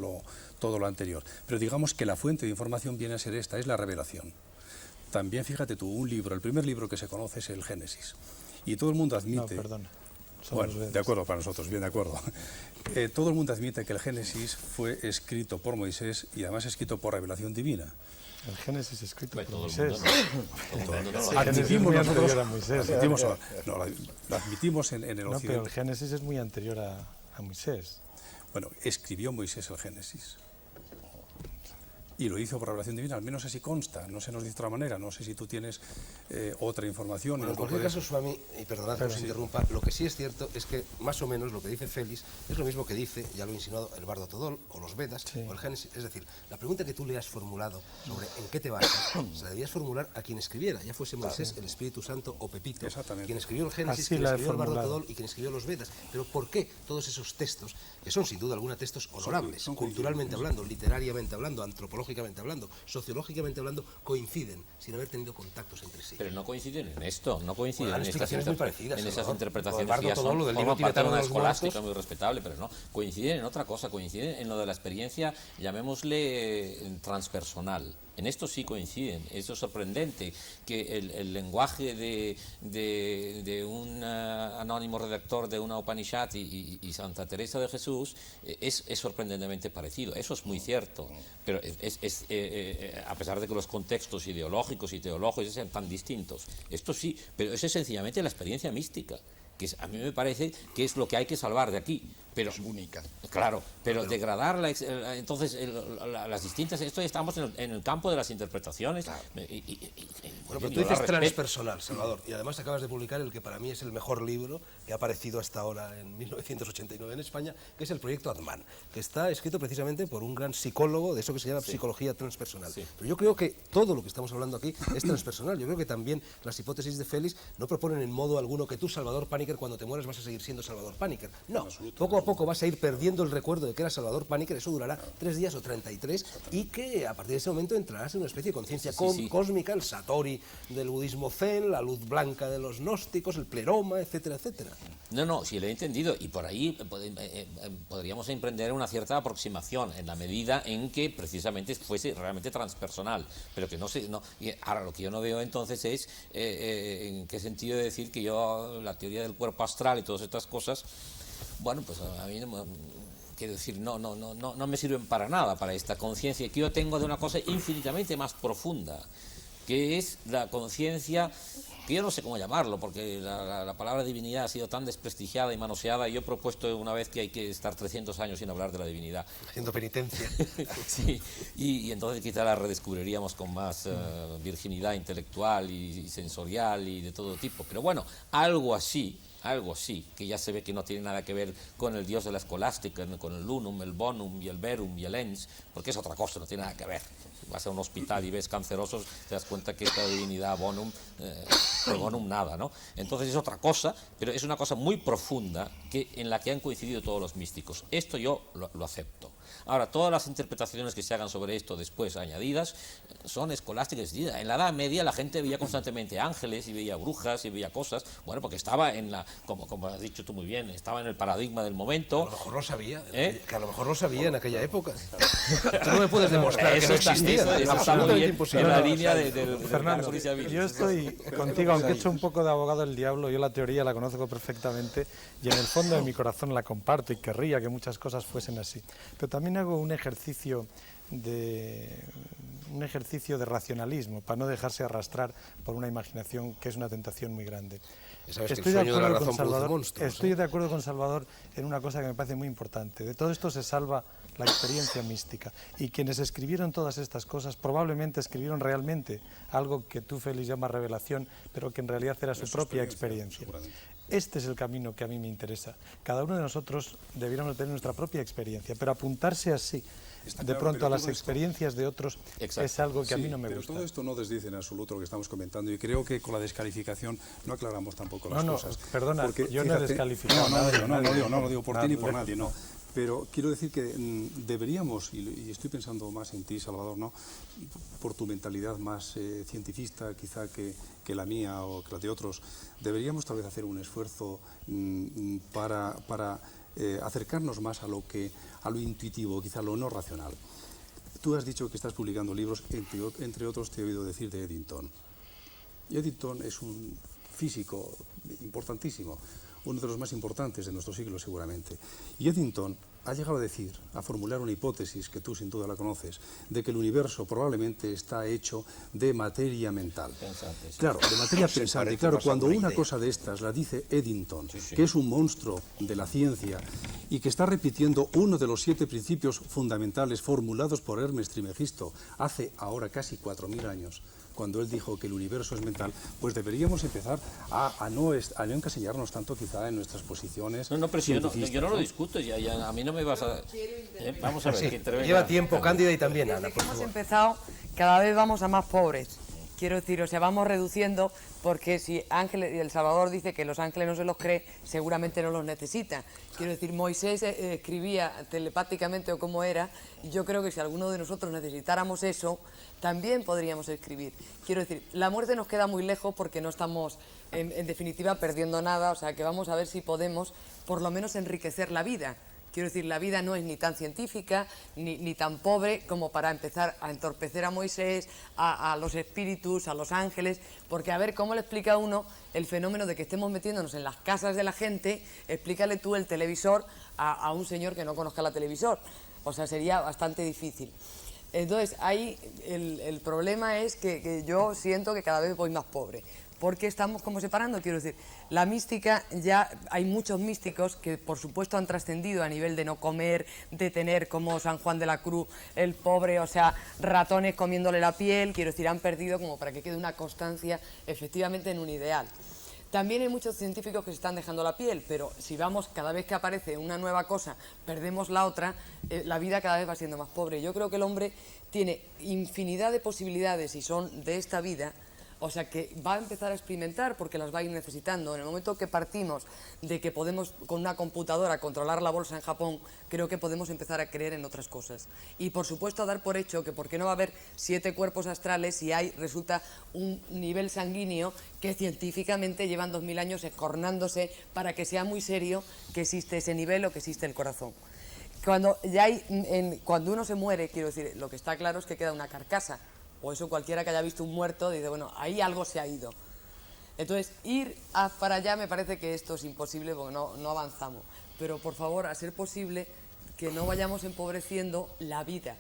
todo lo anterior. Pero digamos que la fuente de información viene a ser esta, es la revelación. También, fíjate tú, un libro, el primer libro que se conoce es el Génesis. Y todo el mundo admite... No, perdona. Bueno, de acuerdo para nosotros, bien de acuerdo. Todo el mundo admite que el Génesis fue escrito por Moisés y además escrito por revelación divina. El Génesis escrito por Moisés. Admitimos nosotros... a Moisés. Lo admitimos en el occidente. No, pero el Génesis es muy anterior a Moisés. Bueno, escribió Moisés el Génesis. Y lo hizo por revelación divina, al menos así consta, no se nos dice de otra manera, no sé si tú tienes otra información. Bueno, en cualquier caso, Swami, y perdonad que os interrumpa, lo que sí es cierto es que más o menos lo que dice Félix es lo mismo que dice, ya lo he insinuado, el Bardo Todol, o los Vedas, o el Génesis. Es decir, la pregunta que tú le has formulado sobre en qué te basas, se la debías formular a quien escribiera, ya fuese Moisés, el Espíritu Santo o Pepito, quien escribió el Génesis, quien escribió el Bardo Todol y quien escribió los Vedas. Pero ¿por qué todos esos textos, que son sin duda alguna textos honorables, son culturalmente hablando, literariamente hablando, antropológicamente hablando, sociológicamente hablando, coinciden sin haber tenido contactos entre sí? Pero no coinciden en esto, no coinciden bueno, en esas interpretaciones que ya son, forman parte de una escolástica muy respetable, pero no, coinciden en otra cosa, coinciden en lo de la experiencia, llamémosle transpersonal. En esto sí coinciden. Eso es sorprendente, que el lenguaje de un anónimo redactor de una Upanishad y Santa Teresa de Jesús es sorprendentemente parecido. Eso es muy cierto, pero a pesar de que los contextos ideológicos y teológicos sean tan distintos, esto sí, pero eso es sencillamente la experiencia mística, que a mí me parece que es lo que hay que salvar de aquí. Pero, es única. Claro, pero degradar entonces las distintas... Esto estamos en el campo de las interpretaciones. Claro. Bueno, pero tú dices transpersonal, Salvador, y además acabas de publicar el que para mí es el mejor libro que ha aparecido hasta ahora en 1989 en España, que es el proyecto Atman, que está escrito precisamente por un gran psicólogo de eso que se llama psicología transpersonal. Sí. Pero yo creo que todo lo que estamos hablando aquí es transpersonal. Yo creo que también las hipótesis de Félix no proponen en modo alguno que tú, Salvador Paniker, cuando te mueras vas a seguir siendo Salvador Paniker. No, poco a poco vas a ir perdiendo el recuerdo de que era Salvador Paniker, eso durará 3 días o 33, y que a partir de ese momento entrarás en una especie de conciencia cósmica, el Satori del budismo zen, la luz blanca de los gnósticos, el pleroma, etcétera, etcétera. No, sí lo he entendido, y por ahí podríamos emprender una cierta aproximación en la medida en que precisamente fuese realmente transpersonal, pero que y ahora lo que yo no veo entonces es en qué sentido de decir que yo la teoría del cuerpo astral y todas estas cosas, bueno, pues a mí quiero decir, no me sirven para nada para esta conciencia que yo tengo de una cosa infinitamente más profunda, que es la conciencia, que yo no sé cómo llamarlo, porque la palabra divinidad ha sido tan desprestigiada y manoseada, y yo he propuesto una vez que hay que estar 300 años sin hablar de la divinidad. Haciendo penitencia. Sí, y entonces quizá la redescubriríamos con más virginidad intelectual y sensorial y de todo tipo. Pero bueno, algo así algo sí, que ya se ve que no tiene nada que ver con el dios de la escolástica, con el unum, el bonum y el verum y el ens, porque es otra cosa, no tiene nada que ver. Si vas a un hospital y ves cancerosos, te das cuenta que esta divinidad bonum, bonum nada, ¿no? Entonces es otra cosa, pero es una cosa muy profunda en la que han coincidido todos los místicos. Esto yo lo acepto. Ahora, todas las interpretaciones que se hagan sobre esto después añadidas son escolásticas. En la Edad Media la gente veía constantemente ángeles y veía brujas y veía cosas, bueno, porque estaba en la, como has dicho tú muy bien, estaba en el paradigma del momento. A lo mejor lo sabía, que a lo mejor lo sabía en aquella época. Tú no me puedes demostrar que no existía. Eso está muy bien en la línea de Fernando, yo estoy contigo, aunque he hecho un poco de abogado del diablo, yo la teoría la conozco perfectamente y en el fondo de mi corazón la comparto y querría que muchas cosas fuesen así. Pero también hago un ejercicio de racionalismo para no dejarse arrastrar por una imaginación que es una tentación muy grande. Estoy de acuerdo con Salvador en una cosa que me parece muy importante. De todo esto se salva la experiencia mística. Y quienes escribieron todas estas cosas probablemente escribieron realmente algo que tú, Félix, llamas revelación, pero que en realidad era su propia experiencia. Este es el camino que a mí me interesa. Cada uno de nosotros debiéramos tener nuestra propia experiencia, pero apuntarse así de pronto a las experiencias de otros es algo que a mí no me gusta. Pero todo esto no desdice en absoluto lo que estamos comentando y creo que con la descalificación no aclaramos tampoco las cosas. Perdona, porque, yo no he descalificado. No lo digo por ti ni por nadie, no. Pero quiero decir que deberíamos, y estoy pensando más en ti, Salvador, ¿no? Por tu mentalidad más cientifista quizá que la mía o que la de otros, deberíamos tal vez hacer un esfuerzo para acercarnos más a lo intuitivo, quizá a lo no racional. Tú has dicho que estás publicando libros, entre otros te he oído decir de Eddington. Y Eddington es un físico importantísimo, uno de los más importantes de nuestro siglo seguramente. Y Eddington ha llegado a formular una hipótesis, que tú sin duda la conoces, de que el universo probablemente está hecho de materia mental. Claro, de materia pensante. Claro, cuando una cosa de estas la dice Eddington, que es un monstruo de la ciencia y que está repitiendo uno de los 7 principios fundamentales formulados por Hermes Trismegisto hace ahora casi 4000 años, cuando él dijo que el universo es mental, pues deberíamos empezar a no encasillarnos tanto quizá en nuestras posiciones. No, pero yo no lo discuto, a mí no me vas a... vamos a ver, que intervenga. Lleva tiempo Cándida y también Ana, por favor. Hemos empezado, cada vez vamos a más pobres. Quiero decir, o sea, vamos reduciendo, porque si El Salvador dice que los ángeles no se los cree, seguramente no los necesita. Quiero decir, Moisés escribía telepáticamente o como era, y yo creo que si alguno de nosotros necesitáramos eso, también podríamos escribir. Quiero decir, la muerte nos queda muy lejos porque no estamos, en definitiva, perdiendo nada, o sea, que vamos a ver si podemos, por lo menos, enriquecer la vida. Quiero decir, la vida no es ni tan científica, ni tan pobre como para empezar a entorpecer a Moisés, a los espíritus, a los ángeles, porque a ver, ¿cómo le explica a uno el fenómeno de que estemos metiéndonos en las casas de la gente? Explícale tú el televisor a un señor que no conozca la televisor. O sea, sería bastante difícil. Entonces, ahí el problema es que yo siento que cada vez voy más pobre. Porque estamos como separando, quiero decir, la mística, ya hay muchos místicos que por supuesto han trascendido a nivel de no comer, de tener como San Juan de la Cruz, el pobre, o sea, ratones comiéndole la piel, quiero decir, han perdido como para que quede una constancia efectivamente en un ideal. También hay muchos científicos que se están dejando la piel, pero si vamos, cada vez que aparece una nueva cosa, perdemos la otra, la vida cada vez va siendo más pobre. Yo creo que el hombre tiene infinidad de posibilidades y son de esta vida. O sea, que va a empezar a experimentar porque las va a ir necesitando. En el momento que partimos de que podemos con una computadora controlar la bolsa en Japón, creo que podemos empezar a creer en otras cosas. Y por supuesto a dar por hecho que por qué no va a haber 7 cuerpos astrales si resulta un nivel sanguíneo que científicamente llevan 2000 años escornándose para que sea muy serio que existe ese nivel o que existe el corazón. Cuando uno se muere, quiero decir, lo que está claro es que queda una carcasa. O eso cualquiera que haya visto un muerto dice, bueno, ahí algo se ha ido. Entonces, ir para allá me parece que esto es imposible porque no avanzamos. Pero, por favor, a ser posible que no vayamos empobreciendo la vida.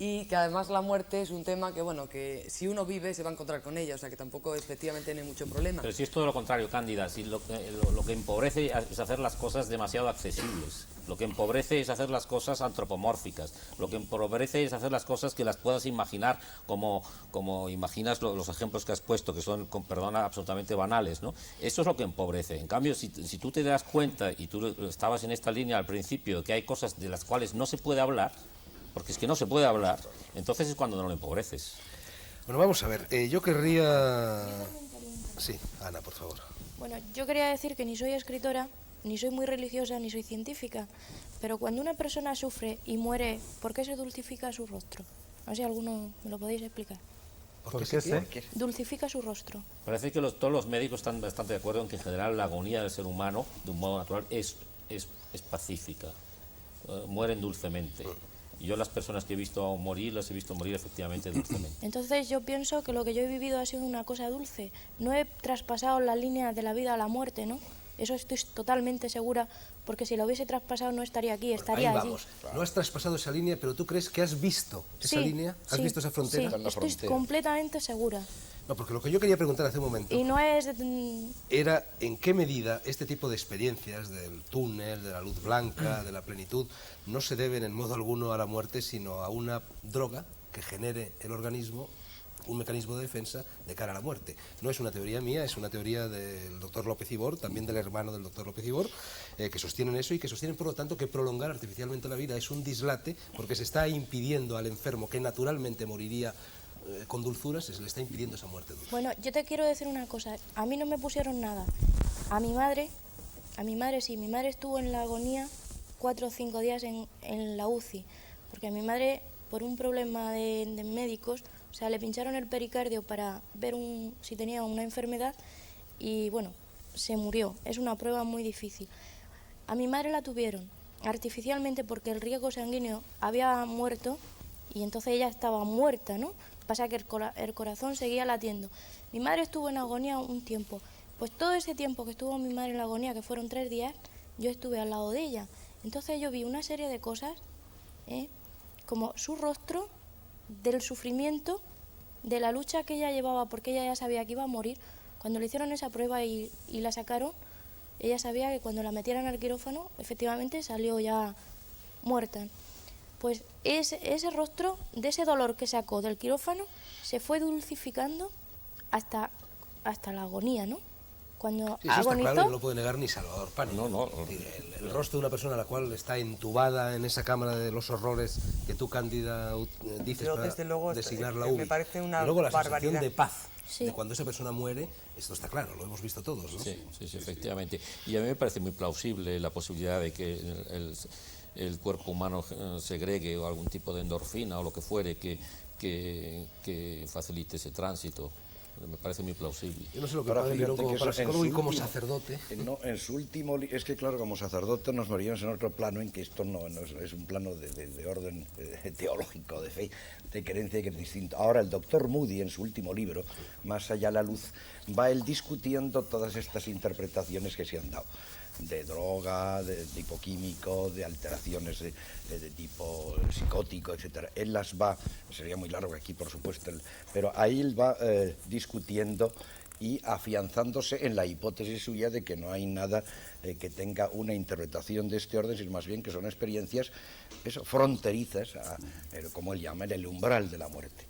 y que además la muerte es un tema que, bueno, que si uno vive se va a encontrar con ella, o sea que tampoco efectivamente no hay mucho problema. Pero si es todo lo contrario, Cándida, si lo que empobrece es hacer las cosas demasiado accesibles, lo que empobrece es hacer las cosas antropomórficas, lo que empobrece es hacer las cosas que las puedas imaginar como imaginas los ejemplos que has puesto, que son, con perdona, absolutamente banales, ¿no? Eso es lo que empobrece. En cambio, si tú te das cuenta, y tú estabas en esta línea al principio, que hay cosas de las cuales no se puede hablar, porque es que no se puede hablar, entonces es cuando no lo empobreces. Bueno, vamos a ver, yo querría... Sí, Ana, por favor. Bueno, yo quería decir que ni soy escritora, ni soy muy religiosa, ni soy científica, pero cuando una persona sufre y muere, ¿por qué se dulcifica su rostro? No sé si alguno me lo podéis explicar. ¿Por qué se Dulcifica su rostro. Parece que todos los médicos están bastante de acuerdo en que en general la agonía del ser humano, de un modo natural, es pacífica. Mueren dulcemente. Y yo las personas que he visto morir, las he visto morir efectivamente dulcemente. Entonces yo pienso que lo que yo he vivido ha sido una cosa dulce. No he traspasado la línea de la vida a la muerte, ¿no? Eso estoy totalmente segura, porque si lo hubiese traspasado no estaría aquí, estaría Ahí allí. vamos. No has traspasado esa línea, pero ¿tú crees que has visto esa línea? ¿Has visto esa frontera? Sí, estoy completamente segura. No, porque lo que yo quería preguntar hace un momento Y no es... era en qué medida este tipo de experiencias del túnel, de la luz blanca, de la plenitud, no se deben en modo alguno a la muerte, sino a una droga que genere el organismo un mecanismo de defensa de cara a la muerte. No es una teoría mía, es una teoría del doctor López Ibor, también del hermano del doctor López Ibor, que sostienen eso y que sostienen, por lo tanto, que prolongar artificialmente la vida es un dislate porque se está impidiendo al enfermo, que naturalmente moriría con dulzura, se le está impidiendo esa muerte dulce. Bueno, yo te quiero decir una cosa, a mí no me pusieron nada. A mi madre sí, mi madre estuvo en la agonía 4 o 5 días en la UCI, porque a mi madre, por un problema de médicos, o sea, le pincharon el pericardio para ver si tenía una enfermedad y, bueno, se murió. Es una prueba muy difícil. A mi madre la tuvieron artificialmente porque el riego sanguíneo había muerto y entonces ella estaba muerta, ¿no? Pasa que el corazón seguía latiendo. Mi madre estuvo en agonía un tiempo. Pues todo ese tiempo que estuvo mi madre en la agonía, que fueron 3 días, yo estuve al lado de ella. Entonces yo vi una serie de cosas, como su rostro, del sufrimiento, de la lucha que ella llevaba, porque ella ya sabía que iba a morir. Cuando le hicieron esa prueba y la sacaron, ella sabía que cuando la metieran al quirófano, efectivamente salió ya muerta. Pues ese rostro, de ese dolor que sacó del quirófano, se fue dulcificando hasta la agonía, ¿no? Cuando Sí, eso está agonizó, claro, no lo puede negar ni Salvador Pani. No. El rostro de una persona a la cual está entubada en esa cámara de los horrores que tú, Cándida, dices Pero, para desde luego, designar la me UBI. parece una Y luego la sensación barbaridad. de paz Sí. de cuando esa persona muere, esto está claro, lo hemos visto todos, ¿no? Sí, efectivamente. Y a mí me parece muy plausible la posibilidad de que el cuerpo humano segregue o algún tipo de endorfina o lo que fuere que facilite ese tránsito. Me parece muy plausible. Yo no sé lo que Ahora, padre fíjate Miró como que eso parapsicólogo y en su como último- sacerdote. No, en su último... Es que, claro, como sacerdote nos moríamos en otro plano en que esto no es un plano de orden teológico, de fe, de creencia, que es distinto. Ahora, el doctor Moody, en su último libro, Más allá la luz, va él discutiendo todas estas interpretaciones que se han dado, de droga, de tipo químico, de alteraciones de tipo psicótico, etcétera. Él las va, sería muy largo aquí, por supuesto, pero ahí él va discutiendo y afianzándose en la hipótesis suya de que no hay nada que tenga una interpretación de este orden, sino más bien que son experiencias fronterizas, como él llama, en el umbral de la muerte.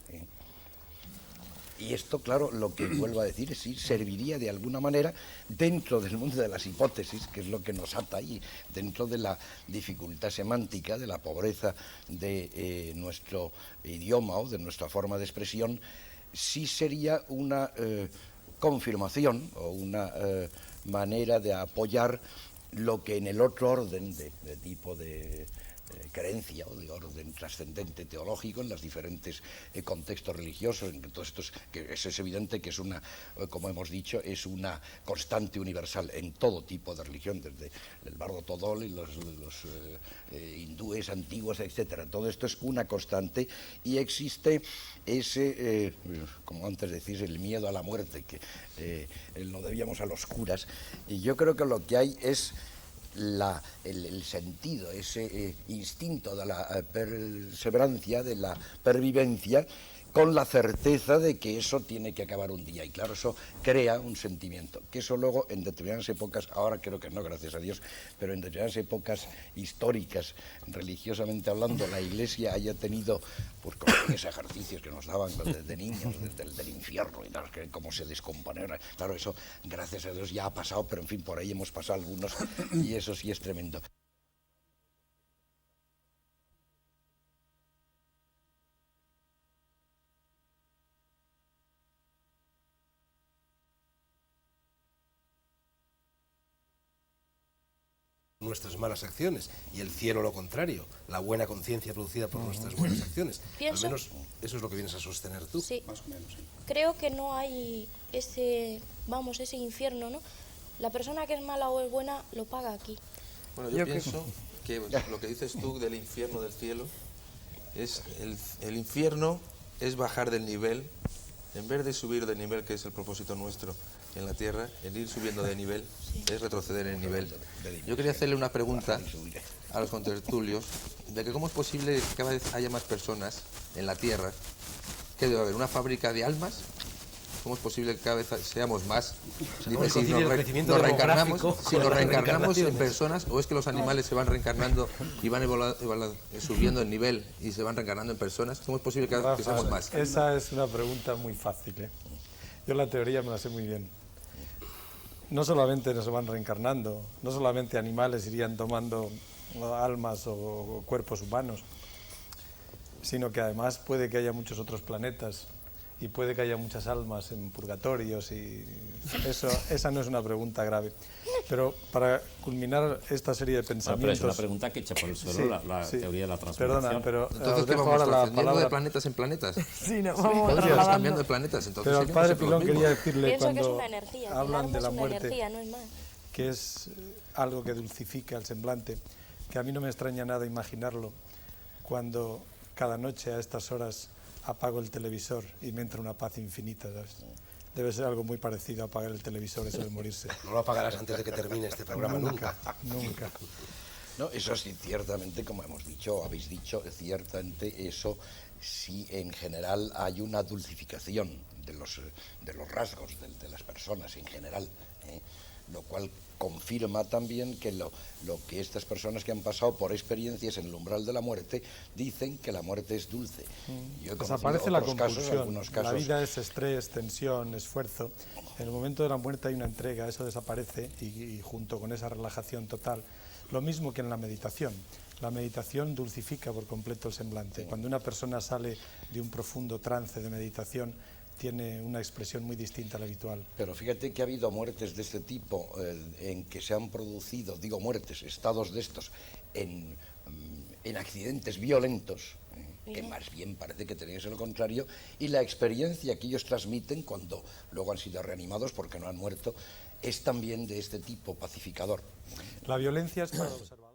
Y esto, claro, lo que vuelvo a decir es sí, serviría de alguna manera dentro del mundo de las hipótesis, que es lo que nos ata ahí, dentro de la dificultad semántica, de la pobreza de nuestro idioma o de nuestra forma de expresión, sí sería una confirmación o una manera de apoyar lo que en el otro orden de tipo de creencia o de orden trascendente teológico en los diferentes contextos religiosos, en todos estos, que es evidente que es una, como hemos dicho, es una constante universal en todo tipo de religión, desde el bardo todol y los hindúes antiguos, etcétera. Todo esto es una constante y existe ese, como antes decís, el miedo a la muerte, que lo debíamos a los curas, y yo creo que lo que hay es el sentido, ese instinto de la perseverancia, de la pervivencia, con la certeza de que eso tiene que acabar un día. Y claro, eso crea un sentimiento, que eso luego en determinadas épocas, ahora creo que no, gracias a Dios, pero en determinadas épocas históricas, religiosamente hablando, la Iglesia haya tenido, pues como esos ejercicios que nos daban desde niños, desde el del infierno y tal, que cómo se descompone. Claro, eso gracias a Dios ya ha pasado, pero en fin, por ahí hemos pasado algunos y eso sí es tremendo. Nuestras malas acciones y el cielo lo contrario, la buena conciencia producida por nuestras buenas acciones. Pienso- Al menos eso es lo que vienes a sostener tú. Sí, Más o menos, sí. creo que no hay ese infierno, ¿no? La persona que es mala o es buena lo paga aquí. Bueno, yo pienso que lo que dices tú del infierno, del cielo, es el infierno es bajar del nivel, en vez de subir del nivel, que es el propósito nuestro en la tierra, el ir subiendo de nivel es retroceder en nivel. Yo quería hacerle una pregunta a los contertulios de que cómo es posible que cada vez haya más personas en la tierra. ¿Qué debe haber? ¿Una fábrica de almas? ¿Cómo es posible que cada vez seamos más? ¿cómo Dice, coincide el crecimiento demográfico si con nos las reencarnamos en reencarnaciones? personas, o es que los animales se van reencarnando y van subiendo el nivel y se van reencarnando en personas. ¿Cómo es posible que cada vez que seamos más? Esa es una pregunta muy fácil, ¿eh? Yo la teoría me la sé muy bien. No solamente nos van reencarnando, no solamente animales irían tomando almas o cuerpos humanos, sino que además puede que haya muchos otros planetas y puede que haya muchas almas en purgatorios y esa no es una pregunta grave. Pero para culminar esta serie de Bueno, pero pensamientos... es una pregunta que echa por el suelo Sí, la sí. teoría de la transformación. Perdona, pero Entonces, os ¿qué dejo vamos ahora la trascendiendo palabra... de planetas en planetas? Sí, no, vamos Podríamos trasladando. cambiando de planetas, entonces Pero el seguimos padre siempre los Pilón mismos. quería decirle Pienso que es cuando una energía, el hablan alma de es la una muerte, energía, no es más. que es algo que dulcifica el semblante, que a mí no me extraña nada imaginarlo cuando cada noche a estas horas apago el televisor y me entra una paz infinita, ¿sabes? Debe ser algo muy parecido a apagar el televisor, eso de morirse. No lo apagarás antes de que termine este programa nunca. Nunca. No, eso sí, ciertamente, como hemos dicho, habéis dicho, ciertamente eso sí, en general hay una dulcificación de los rasgos de las personas en general, lo cual confirma también que lo que estas personas que han pasado por experiencias en el umbral de la muerte dicen que la muerte es dulce. Yo he conocido Desaparece la otros casos, compulsión. algunos La casos. vida es estrés, tensión, esfuerzo. En el momento de la muerte hay una entrega, eso desaparece y junto con esa relajación total. Lo mismo que en la meditación. La meditación dulcifica por completo el semblante. Cuando una persona sale de un profundo trance de meditación, tiene una expresión muy distinta a la habitual. Pero fíjate que ha habido muertes de este tipo en que se han producido, digo muertes, estados de estos, en accidentes violentos, que más bien parece que tenéis el contrario, y la experiencia que ellos transmiten cuando luego han sido reanimados porque no han muerto, es también de este tipo pacificador. La violencia es para observar.